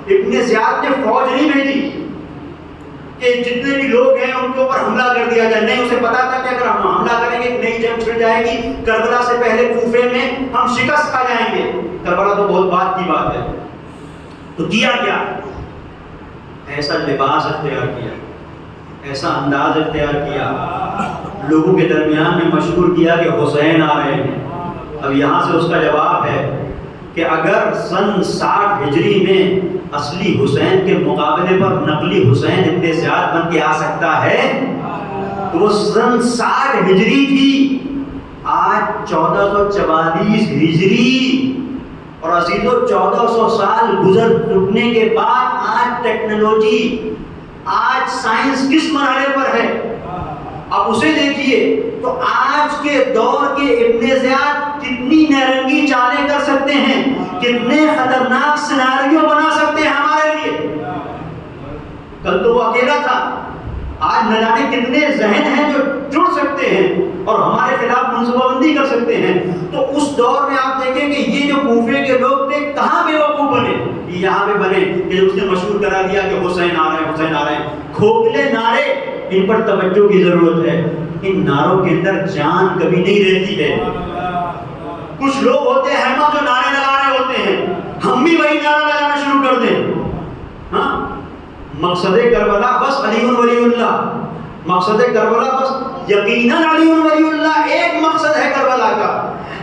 ابن زیاد نے فوج نہیں بھیجی کہ جتنے بھی لوگ ہیں ان کے اوپر حملہ کر دیا جائے. نہیں، اسے پتا تھا کہ اگر ہم حملہ کریں گے نئی جنگ چھڑ جائے گی. کربلا سے پہلے کوفے میں ہم شکست کھا جائیں گے. کربلا تو بہت بعد کی بات ہے. تو کیا کیا؟ ایسا لباس اختیار کیا، ایسا انداز اختیار کیا، لوگوں کے درمیان میں مشہور کیا کہ حسین آ رہے ہیں. اب یہاں سے اس کا جواب ہے کہ اگر سن 60 ہجری میں اصلی حسین کے مقابلے پر نقلی حسین ابن زیاد بن کے آ سکتا ہے تو وہ سن 60 ہجری تھی. آج 1444 ہجری اور عزیزو 1400 سال گزر چکنے کے بعد آج ٹیکنالوجی، آج سائنس کس مرحلے پر ہے؟ اب اسے دیکھیے تو آج کے دور کے ابن زیاد کتنی نیرنگی چالیں کر سکتے ہیں، کتنے خطرناک سیناریو بنا سکتے ہیں ہمارے لیے. کل تو وہ اکیلا تھا، آج نہ جانے کتنے ذہن ہیں جو جڑ سکتے ہیں اور ہمارے خلاف منصوبہ بندی کر سکتے ہیں. تو اس دور میں آپ دیکھیں کہ یہ جو کوفے کے لوگ تھے کہاں بیوقوف بنے؟ یہ یہاں پہ بنے کہ اس نے مشہور کرا دیا کہ حسین آ رہے ہیں، حسین آ رہے ہیں. کھوکھلے نعرے، ان پر توجہ کی ضرورت ہے. ان نعروں کے اندر جان کبھی نہیں رہتی ہے. کچھ لوگ ہوتے ہیں جو نعرے لگا رہے ہوتے ہیں، ہم بھی وہی نعرہ لگانا شروع کر دیں ہاں مقصد کربلا بس علی ولی اللہ، مقصد کربلا بس یقیناً علی ولی اللہ ایک مقصد ہے کربلا کا،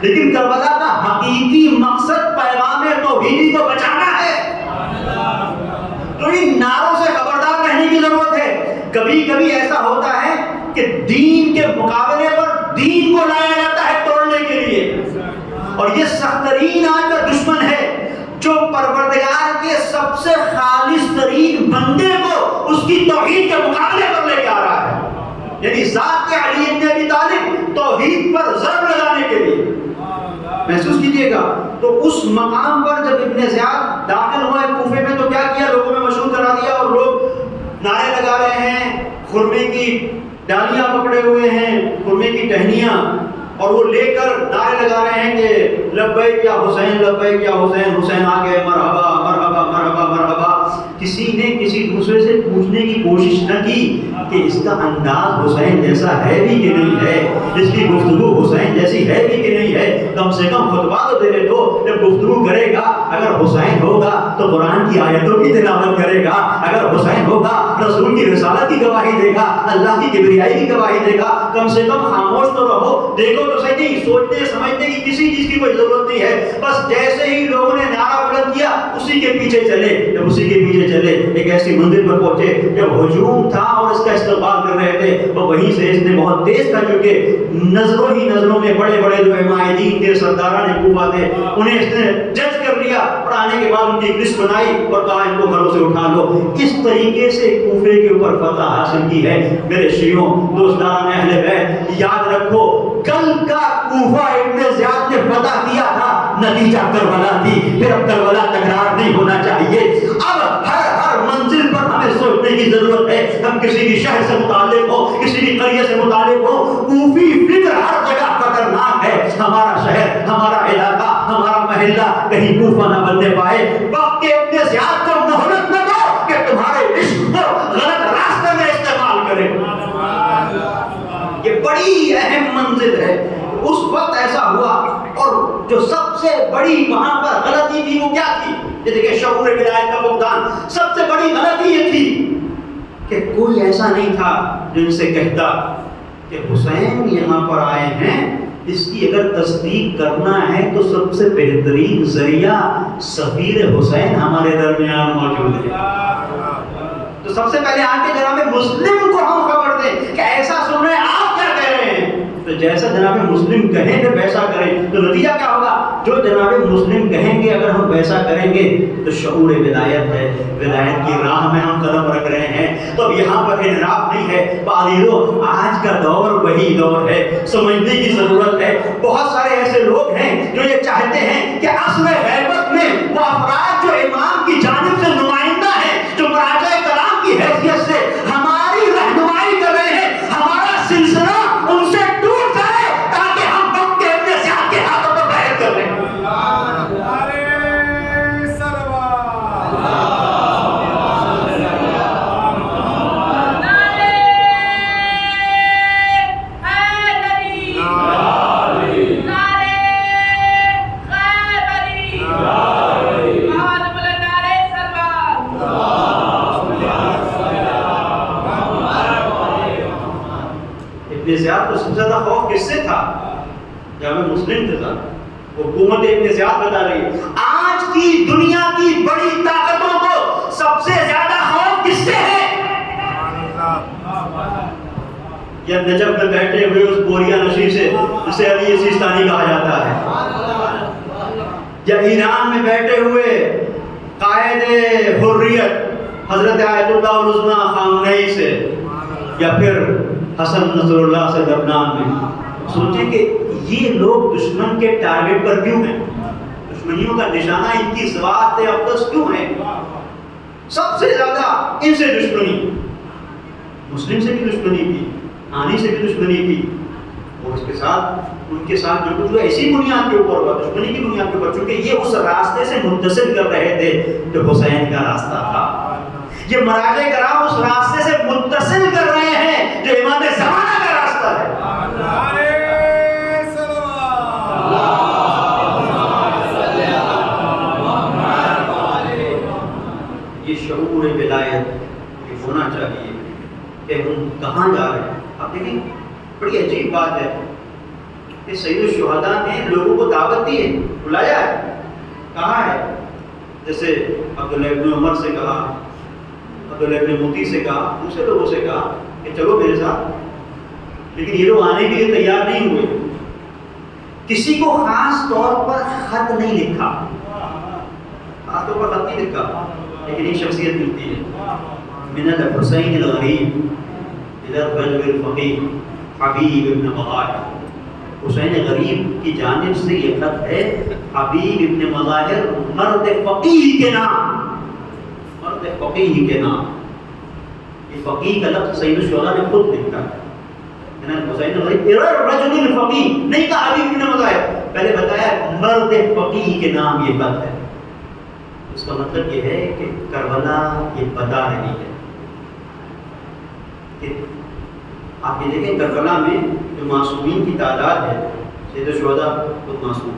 لیکن کربلا کا حقیقی مقصد پیغام توحیدی کو بچانا ہے۔ تو ان نعروں سے خبردار رہنے کی ضرورت ہے۔ کبھی کبھی ایسا ہوتا ہے کہ دین کے مقابلے پر دین کو لایا جاتا ہے توڑنے کے لیے، اور یہ سخت ترین آج کا دشمن ہے جو پروردگار کے سب سے خالص ترین بندے کو اس کی توحید کے مقابلے پر لے کے آ رہا ہے، یعنی ذات علی بن ابی طالب توحید پر ضرب لگانے کے لیے۔ محسوس کیجئے گا، تو اس مقام پر جب ابن زیاد داخل ہوا ہے کوفے میں تو کیا کیا، لوگوں میں مشہور کرا دیا، اور لوگ نعرے لگا رہے ہیں، خرمے کی ڈالیاں پکڑے ہوئے ہیں، خرمے کی ٹہنیاں، اور وہ لے کر نعرے لگا رہے ہیں کہ لبیک یا حسین، لبیک یا حسین، حسین آ گئے، مرحبا مرحبا مرحبا مرحبا۔ کسی نے کسی دوسرے سے پوچھنے کی کوشش نہ کی کہ اس کا انداز حسین جیسا ہے بھی کہ نہیں ہے، اس کی گفتگو حسین جیسی ہے بھی کہ نہیں ہے، کم سے کم خطبہ تو دینے دو، جب گفتگو کرے گا اگر حسین ہوگا تو قرآن کی آیتوں کی تلاوت کرے گا، اگر حسین ہوگا رسول کی رسالت کی گواہی دے گا، اللہ کی کبریائی کی گواہی دے گا، کم سے کم خاموش تو رہو، دیکھو تو صحیح، نہیں سوچنے سمجھنے کی کسی چیز کی کوئی ضرورت نہیں ہے، بس جیسے ہی لوگوں نے نعرہ بلند کیا اسی کے پیچھے چلے، جب اسی کے پیچھے چلے ایک ایسی منزل پر پہنچے جب ہجوم تھا اور اس کا استقبال کر رہے تھے، تو وہیں سے اس نے بہت تیز تھا، چونکہ نظروں ہی نظروں میں بڑے بڑے جو عمائدین تھے، سرداران کوفہ تھے، انہیں اس نے جج کر لیا، اور آنے کے بعد ان کی لسٹ بنائی اور کہا ان کو گھروں سے اٹھا لو۔ اس طریقے سے کوفے کے اوپر فتح حاصل کی ہے۔ میرے شیعوں، دوستان اہل بیت، یاد رکھو کل کا کوفہ ابن زیاد نے فتح کیا تھا، نتیجہ کربلا تھی، پھر اب کربلا تکرار نہیں ہونا چاہیے۔ اب ہر منزل پر ہمیں سوچنے کی ضرورت ہے، ہم کسی بھی شہر سے متعلق ہو، کسی بھی قریے سے متعلق ہو، کوفی فکر ہر جگہ خطرناک ہے۔ ہمارا شہر، ہمارا علاقہ، ہمارا محلہ کہیں کوفہ نہ بننے پائے۔ وقت کے ابن زیاد کو مہلت نہ دو کہ تمہارے عشق کو غلط راستے میں استعمال کرے۔ یہ بڑی اہم منزل ہے۔ اس وقت ایسا ہوا، اور جو سب سے بڑی وہاں پر غلطی تھی وہ کیا تھی؟ یہ دیکھیں شعور ولایت کا فقدان۔ سب سے بڑی غلطی یہ تھی کہ کوئی ایسا نہیں تھا جو ان سے کہتا کہ حسین یہاں پر آئے ہیں، اس کی اگر تصدیق کرنا ہے تو سب سے بہترین ذریعہ سفیر حسین ہمارے درمیان موجود ہے، تو سب سے پہلے آ کے جناب مسلم کو ہم خبر دیں کہ ایسا سن رہے ہیں، آپ کیا کہہ رہے ہیں، تو جیسا جناب مسلم کہیں پھر ویسا کریں، تو نتیجہ کیا ہوگا؟ جو جناب مسلم کہیں گے اگر ہم ویسا کریں گے تو شعور ولایت ہے، ولایت کی راہ میں ہم قدم رکھ رہے ہیں۔ تو اب یہاں پر انحراف نہیں ہے بعضیوں، آج کا دور وہی دور ہے، سمجھنے کی ضرورت ہے۔ بہت سارے ایسے لوگ ہیں جو یہ چاہتے ہیں کہ عصر غیبت میں وہ افراد جو امام کی جانب سے نمائندہ ہیں، جو مراجع کلام کی حیثیت سے ہماری رہنمائی کر رہے ہیں، ہمارا سلسلہ ان سے ٹوٹ جائے تاکہ ہم وقت کے ابن زیاد کے ہاتھوں پر بیعت کر لیں۔ ابن زیاد کو سب سے زیادہ خوف کس سے تھا؟ جب مسلم تھا، حکومت ابن زیاد بتا رہی ہے آج کی دنیا کی بڑی طاقتوں کو سب سے زیادہ خوف کس سے ہے؟ یا نجف میں بیٹھے ہوئے اس بوریا نشی سے جسے علی سیستانی کہا جاتا ہے، یا ایران میں بیٹھے ہوئے قائد حریت حضرت آیت اللہ العظمی خامنئی سے، یا پھر حسن نصر اللہ سے لبنان میں۔ سوچیں کہ یہ لوگ دشمن کے ٹارگٹ پر کیوں ہیں؟ دشمنیوں کا نشانہ ان کی ذوات اقدس کیوں ہے؟ سب سے زیادہ ان سے دشمنی، مسلم سے بھی دشمنی تھی، آنی سے بھی دشمنی تھی، اور اس کے ساتھ ان کے ساتھ جو کچھ ایسی بنیاد کے اوپر ہوا، دشمنی کی بنیاد کے اوپر، چونکہ یہ اس راستے سے متصل کر رہے تھے جو حسین کا راستہ تھا۔ یہ مراجع کرام اس راستے سے متصل کر رہے ہیں جو امام زمانہ کا راستہ ہے۔ یہ شعور کہ ہم کہاں جا رہے ہیں. آپ دیکھیں بڑی عجیب بات ہے کہ سید الشہداء نے لوگوں کو دعوت دی ہے, بلایا ہے, کہا ہے. جیسے عبداللہ ابن عمر سے کہا, عبداللہ ابن موتی سے کہا, دوسرے لوگوں سے کہا کہ چلو میرے ساتھ, لیکن یہ لوگ آنے کے لیے تیار نہیں ہوئے. کسی کو خاص طور پر خط نہیں لکھا, خاص طور پر خط نہیں لکھا, لیکن ایک شخصیت ملتی ہے, من الحسین الغریب الى الرجل الفقیہ حبیب ابن مظاہر. حسین غریب کی جانب سے یہ خط ہے حبیب ابن مظاہر مرد فقیہ کے نام, مرد فقیہ کے نام. یہ فقیہ کا لفظ سید الشہداء نے خود لکھا ہے. حسین غریب الرجل الفقیہ نہیں کہا حبیب ابن مظاہر, پہلے بتایا مرد فقیہ کے نام یہ خط ہے. اس کا مطلب یہ ہے کہ کربلا یہ بتا رہی ہے کہ آپ یہ دیکھیں کربلا میں جو معصومین کی تعداد ہے, سید الشہداء خود معصوم,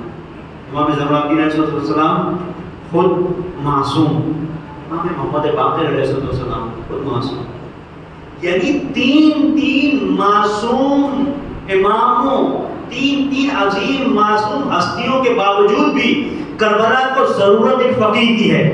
امام زین العابدین علیہ السلام خود معصوم, امام محمد باقر علیہ السلام خود معصوم. یعنی تین معصوم اماموں, تین عظیم معصوم ہستیوں کے باوجود بھی کربلا کو ضرورت ایک فقیہ کی ہے.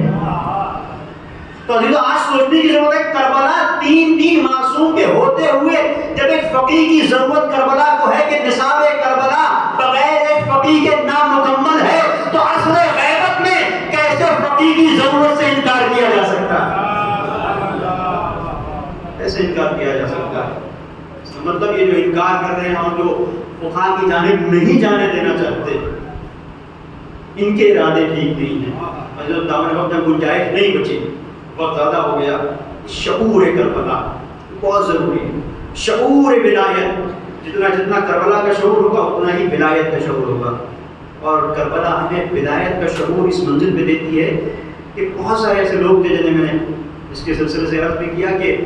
تو آج سوچنے کی ضرورت ہے کربلا تین معصوم کے ہوتے ہوئے جب ایک فقیہ کی ضرورت کربلا کو ہے کہ نصاب کربلا بغیر ایک فقیہ کے نامکمل ہے, تو عصر غیبت میں کیسے فقیہ کی ضرورت سے انکار کیا جا سکتا ہے, کیسے انکار کیا جا سکتا ہے. اس کا مطلب یہ جو انکار کر رہے ہیں اور جو فقہا کی جانب نہیں جانے دینا چاہتے, ان کے ارادے ٹھیک نہیں ہیں. حضرت دامن وقت میں گنجائش نہیں بچی, بہت زیادہ ہو گیا. شعور کربلا بہت ضروری ہے, شعور ولایت. جتنا کربلا کا شعور ہوگا اتنا ہی ولایت کا شعور ہوگا. اور کربلا ہمیں ولایت کا شعور اس منزل پہ دیتی ہے کہ بہت سارے ایسے لوگ تھے, جنہیں میں نے اس کے سلسلے سے عرض بھی کیا کہ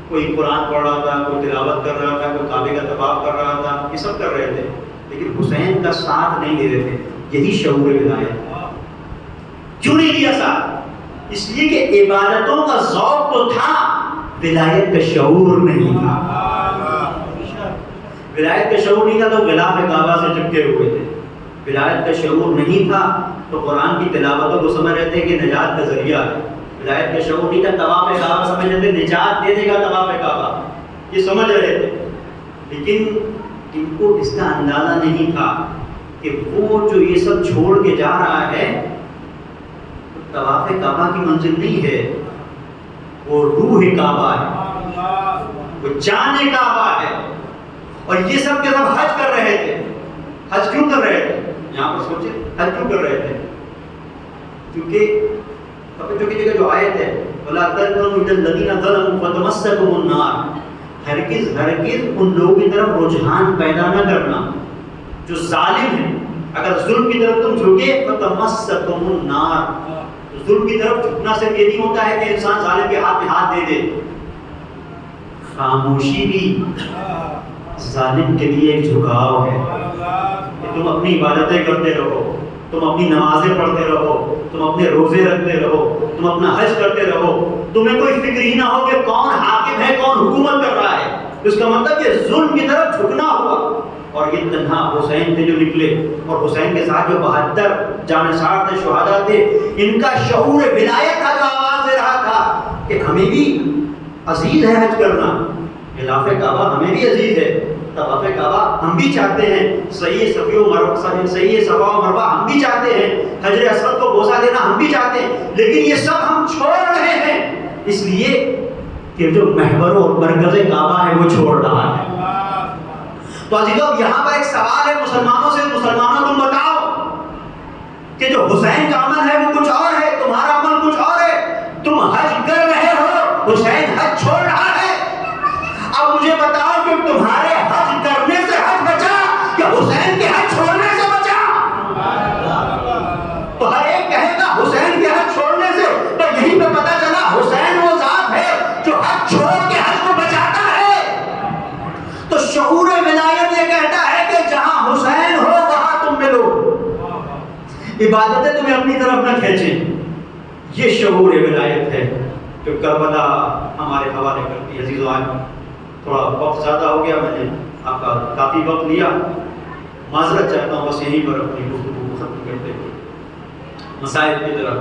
کوئی قرآن پڑھ رہا تھا, کوئی تلاوت کر رہا تھا, کوئی کعبے کا طواف کر رہا تھا, یہ سب کر رہے تھے, لیکن حسین کا ساتھ نہیں دے رہے تھے. یہی شعور ولایت. کیوں نہیں دیا ساتھ؟ اس لیے کہ عبادتوں کا ذوق تو تھا, ولایت کا شعور نہیں تھا. ولایت کا شعور نہیں تھا تو غلاف کعبہ سے چپکے ہوئے تھے. ولایت کا شعور نہیں تھا تو قرآن کی تلاوتوں کو سمجھ رہے تھے کہ نجات کا ذریعہ ہے. ولایت کا شعور نہیں تھا, طواف کعبہ سمجھ رہے تھے نجات دے دے گا طواف کعبہ, یہ سمجھ رہے تھے. لیکن ان کو اس کا اندازہ نہیں تھا کہ وہ جو یہ سب چھوڑ کے جا رہا ہے طواف کعبہ کی منزل نہیں ہے, وہ روح کعبہ ہے, وہ جان کعبہ ہے. اور یہ سب کے سب حج کر رہے تھے. حج کیوں کر رہے تھے؟ یہاں پر سوچیں حج کیوں کر رہے تھے؟ کیونکہ جو کی جگہ جو آیت ہے وَلَا تَرْكَنُوا إِلَى الَّذِينَ ظَلَمُوا فَتَمَسَّكُمُ النَّارُ, ہرگز ان لوگوں کی طرف رجحان پیدا نہ کرنا جو ظالم ہیں. اگر ظلم کی طرف تم جھکے فَتَمَسَّكُمُ النَّارُ, ظلم کی طرف جھکنا صرف یہ نہیں ہوتا ہے کہ انسان ظالم کے ہاتھ میں ہاتھ دے دے. خاموشی بھی ظالم کے لیے ایک جھکاؤ ہے کہ تم اپنی عبادتیں کرتے رہو, تم اپنی نمازیں پڑھتے رہو, تم اپنے روزے رکھتے رہو, تم اپنا حج کرتے رہو, تمہیں کوئی فکر ہی نہ ہو کہ کون حاکم ہے, کون حکومت کر رہا ہے. اس کا مطلب یہ ظلم کی طرف جھکنا ہوا. اور یہ تنہا حسین تھے جو نکلے, اور حسین کے ساتھ جو 72 جانثار تھے, شہداء تھے, ان کا شعور ولایت کا جو آواز دے رہا تھا کہ ہمیں بھی عزیز ہے حج کرنا, خلاف کعبہ ہمیں بھی عزیز ہے, طواف کعبہ ہم بھی چاہتے ہیں, صحیح صفا و مروہ ہم بھی چاہتے ہیں, حجر اسود کو بوسہ دینا ہم بھی چاہتے ہیں, لیکن یہ سب ہم چھوڑ رہے ہیں اس لیے کہ جو محور اور مرکز کعبہ ہے وہ چھوڑ رہا ہے. تو عزیزو یہاں پر ایک سوال ہے مسلمانوں سے, مسلمانوں تم بتاؤ کہ جو حسین کا عمل ہے وہ کچھ اور ہے, تمہارا عمل کچھ اور ہے. تم حج کر رہے ہو, حسین حج چھوڑ رہا ہے. اب مجھے بتاؤ کہ تمہارے حج کرنے سے حج بچا کہ حسین کے حج چھوڑنے سے بچا؟ تو ہر ایک کہے گا حسین کے حج چھوڑنے سے, تو یہیں پہ پتہ چلا حسین وہ ذات ہے جو حج چھوڑ کے حج کو بچاتا ہے. تو شعور ولایت یہ کہتا ہے کہ جہاں حسین ہو وہاں تم ملو, عبادتیں تمہیں اپنی طرف نہ کھینچیں. یہ شعور ولایت ہے جو کربلا ہمارے حوالے کرتی ہے. عزیزو تھوڑا وقت زیادہ ہو گیا، میں نے آپ کا کافی وقت لیا، معذرت چاہتا ہوں، بس یہیں پر اپنی گفتگو کو ختم کرتے ہوئے مسائل کی طرف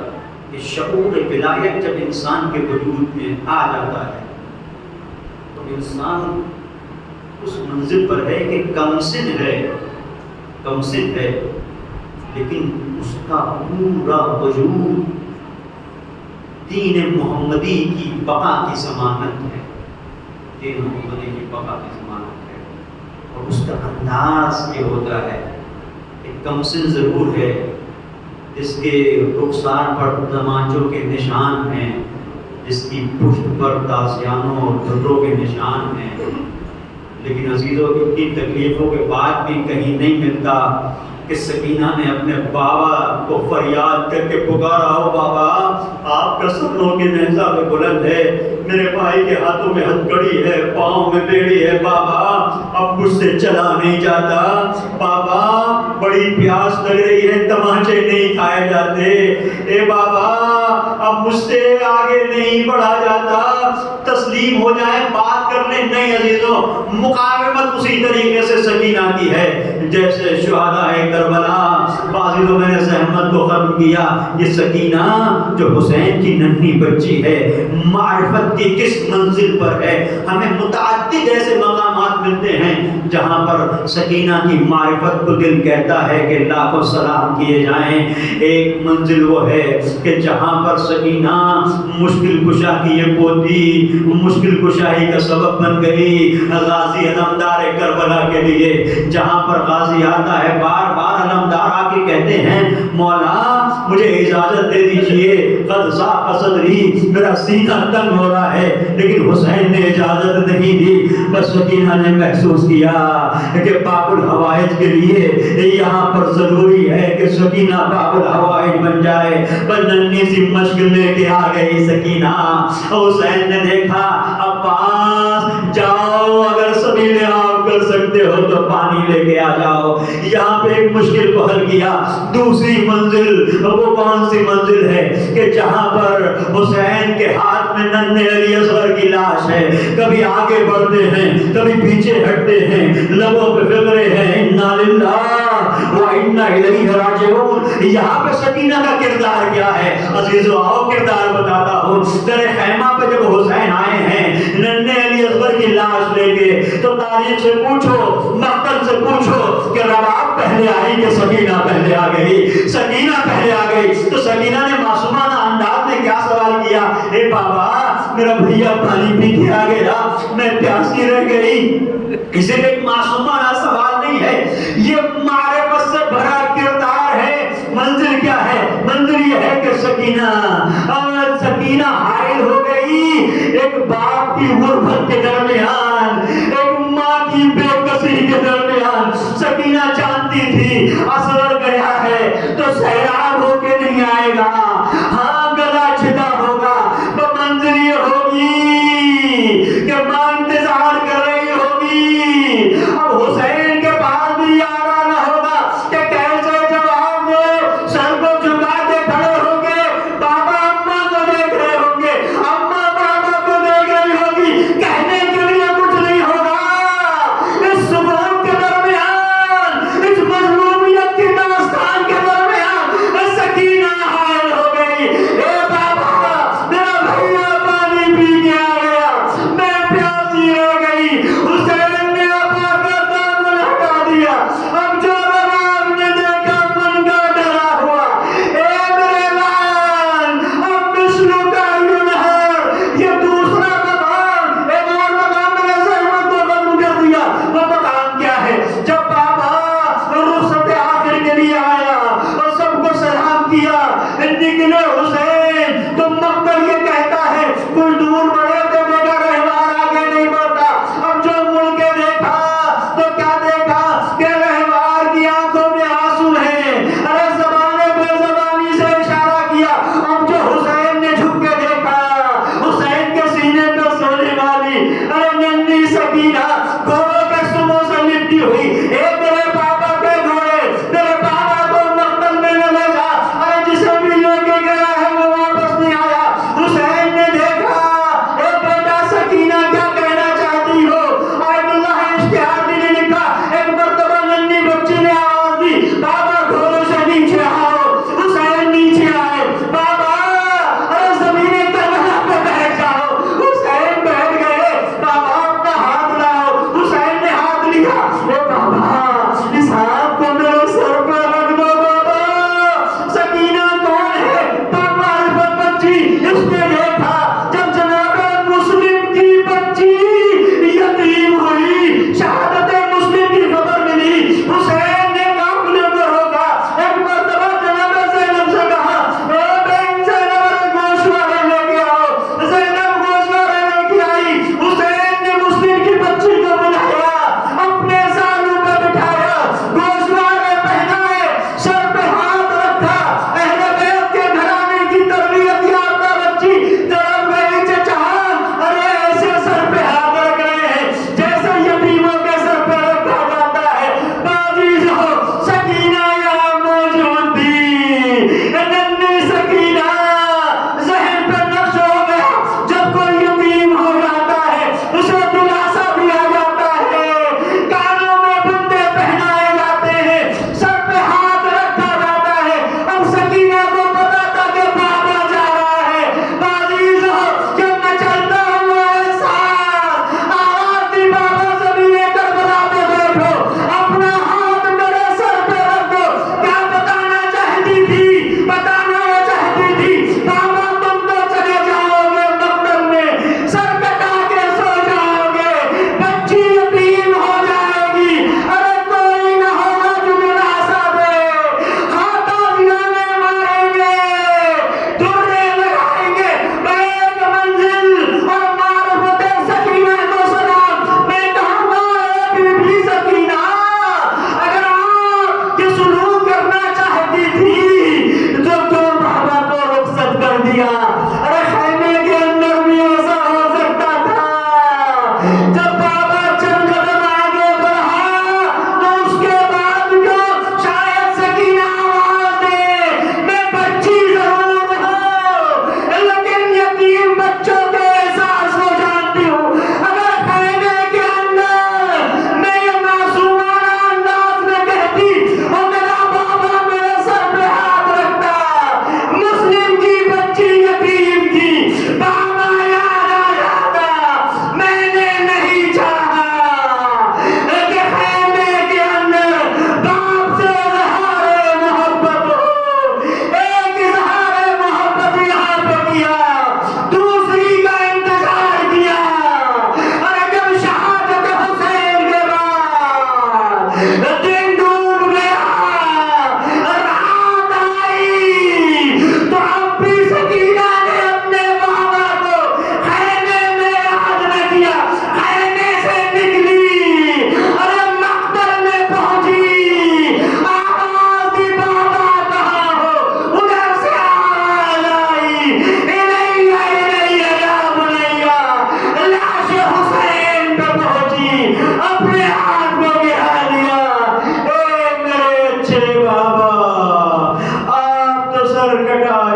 کہ شعور ولایت جب انسان کے وجود میں آ جاتا ہے تو انسان اس منزل پر ہے کہ کمسن ہے، لیکن اس کا پورا وجود دین محمدی کی بقا کی ضمانت ہے، دین محمدی کی بقا کی ضمانت ہے۔ اور اس کا انداز یہ ہوتا ہے کہ کمسن ضرور ہے، جس کے رخسار پر تمانچوں کے نشان ہیں، جس کی پشت پر تازیانوں اور دھروں کے نشان ہیں، لیکن عزیزوں اتنی تکلیفوں کے بعد بھی کہیں نہیں ملتا کہ سکینہ نے اپنے بابا کو فریاد کر کے پکارا، ہو بابا آپ کا سروں کے نیزہ میں بلند ہے، میرے بھائی کے ہاتھوں میں ہتھکڑی ہے، پاؤں میں بیڑی ہے، بابا اب مجھ سے چلا نہیں جاتا، بابا بڑی پیاس لگ رہی ہے، تمانچے نہیں کھائے جاتے، اے بابا اب مجھ سے آگے نہیں بڑھا جاتا، تسلیم ہو جائے بات کرنے نہیں۔ عزیزوں مقاومت اسی طریقے سے سکینہ کی ہے جیسے شہداء کربلا۔ عزیزوں میں نے زحمت کو ختم کیا، یہ سکینہ جو حسین کی ننھی بچی ہے معرفت کی کس منزل پر ہے؟ ہمیں متعدد ایسے مقامات ملتے ہیں جہاں پر سکینہ کی معرفت کو دل کہتا ہے کہ لاکھوں سلام کیے جائیں۔ ایک منزل وہ ہے کہ جہاں پر سکینہ مشکل کشا کی یہ پوتی مشکل کشائی کا سبب بن گئی غازی علمدار کربلا کے لیے، جہاں پر غازی آتا ہے بار بار علمدار آ کے کہتے ہیں مولا مجھے اجازت دے دیجئے، قد ضاق صدری، میرا سینہ تنگ ہو رہا ہے، لیکن حسین نے اجازت نہیں دی۔ بس سکینہ نے محسوس کیا کہ باب الحوائج کے لیے یہاں پر ضروری ہے کہ سکینہ باب الحوائج بن جائے۔ پر ننھی سی مشق لے کے آ گئی سکینہ، حسین نے دیکھا عباس جاؤ اگر سبیل آپ کر سکتے ہو تو پانی لے کے آ جاؤ۔ یہاں پہ ایک مشکل کو حل کیا۔ دوسری منزل وہ کون سی منزل ہے کہ جہاں پر حسین کے ہاتھ میں ننھے علی اصغر کی لاش ہے، کبھی آگے بڑھتے ہیں کبھی پیچھے ہٹتے ہیں، لبوں پہ فکرے ہیں انا للہ و انا الیہ راجعون۔ یہاں پہ سکینہ کا کردار کیا ہے؟ عزیزو آؤ کردار بتاتا ہوں۔ در خیمہ پہ جب حسین آئے ہیں ننھے علی اصغر کی لاش لے کے، تو تاریخ سے پوچھو، مقتل سے پوچھو کہ رباب پہلے آئی کہ سکینہ پہلے آ گئی؟ سکینہ پہلے آ گئی تو سکینہ نے معصومانہ انداز میں کیا سوال کیا؟ اے بابا میرا بھیا پانی پی کے آ گیا، میں پیاسی رہ گئی۔ اسے ایک معصومانہ سوال نہیں ہے، یہ معرفت سے بھرا کردار ہے۔ منزل کیا ہے؟ منزل یہ ہے کہ سکینہ حائل ہو گئی ایک باپ کی غربت کے درمیان، ایک ماں کی بے کسی کے درمیان۔ سکینہ جانتی تھی اصغر گیا ہے تو سیراب ہو کے نہیں آئے گا، ہاں گلا چھدا ہوگا۔ تو منزل یہ ہوگی کہ ماں انتظار کر رہی ہوگی، اب حسین کے پاس بھی آنا ہوگا کہ کیسے جواب دے۔ سر کو جھکا کے کھڑے ہوں گے، بابا اماں کو دیکھ رہے ہوں گے، اماں بابا کو دیکھ رہی ہوگی، کہنے کے لیے کچھ نہیں ہوگا۔ اس سکون کے درمیان، اس مظلومیت کی داستان کے درمیان سکینہ حائل ہو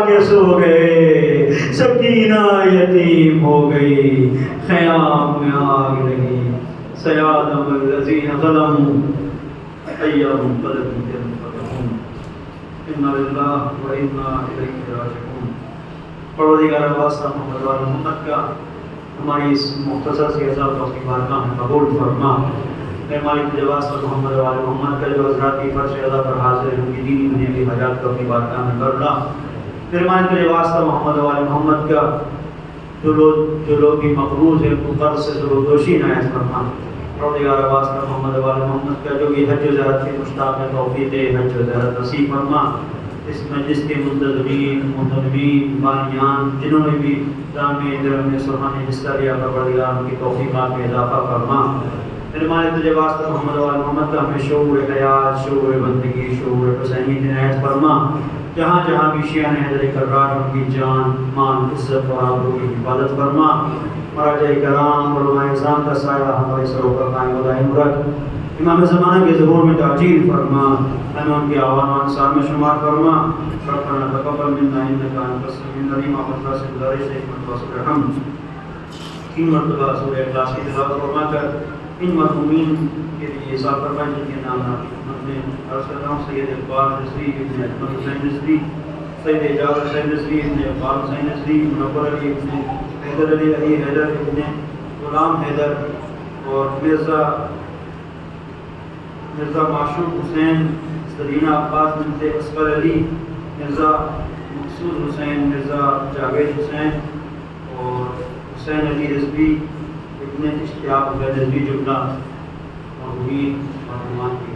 کے سو گئے، سکینہ یتیم ہو گئی، خیام میں آگ لگی، سیادم الذین ظلموا ایہم قلب انفضحون، انا للہ و انا الیہ راجعون۔ پروردگار واسطہ محمد و محمد کا ہماری اس مختصر سی عظات و کی بارگاہ میں قبول فرما۔ مہربانی تجھے واسطہ محمد و محمد کا جو حضرات کی فرش ادا پر حاضر ہیں ان کی دینی دنیا کی حاجات کو اپنی بارگاہ میں کر لا۔ مہربانی تجھے واسطہ محمد و محمد کا جو لوگ بھی مقروض ہیں ان قرض سے ضرور عنایت فرما۔ پروردگار واسطہ محمد و محمد کا جو بھی حج و زیارت کے مشتاق ہے توفیق حج و زیارت نصیب فرما۔ اس مجلس کے منتظمین، محترمین، بانیان جنہوں نے بھی جامع درم میں سبحانہ حصہ لیا، پروردگار ان کی توفیقات میں اضافہ فرما۔ مہربانی تجھے واسطہ محمد و محمد کا ہمیں شعور حیات، شعور بندگی، شعور حسینی عنایت فرما۔ جہاں جہاں بھی شیعہ حیدر کرار ان کی جان، مال، عزت اور آبرو کی حفاظت فرما۔ مراجع کرام، علماء اعظام کا سایہ ہمارے سروں پر قائم و دائم رکھ۔ امام زمانہ کے ظہور میں تعجیل فرما، ہمیں ان کے آوان و انصار میں شمار فرما۔ ربنا تقبل منا انک انت السمیع العلیم وتب سے گزارش ہے کہ رحم 3 مرتبہ سورہ اخلاص کی تلاوت فرما کر ان مرحومین کے لیے صاف فرمائیں جن کے نام میں عرض کرتا ہوں: سید اقبال نصری ابن احمد حسین نصری، سید اعجاز حسین نصری ابن اقبال حسین نصری، منور علی ابن حیدر علی حیدر ابن غلام حیدر، اور مرزا معشوق حسین، سرینہ عباس بنت اصغر علی، مرزا مقصود حسین، مرزا جاوید حسین اور حسین علی رضوی ابن اشتیاق حسین رضوی جملہ مرحومین مرحومات کی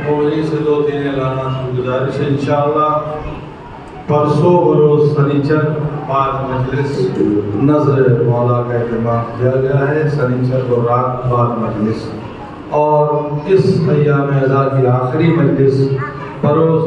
مولوی سے 2-3 اعلانات کی گزارش ہے۔ انشاءاللہ پرسوں بروز سنیچر بعد مجلس نظر مولا کا اہتمام کیا گیا ہے، سنیچر کو رات بعد مجلس، اور اس ایام اعزا کی آخری مجلس بروز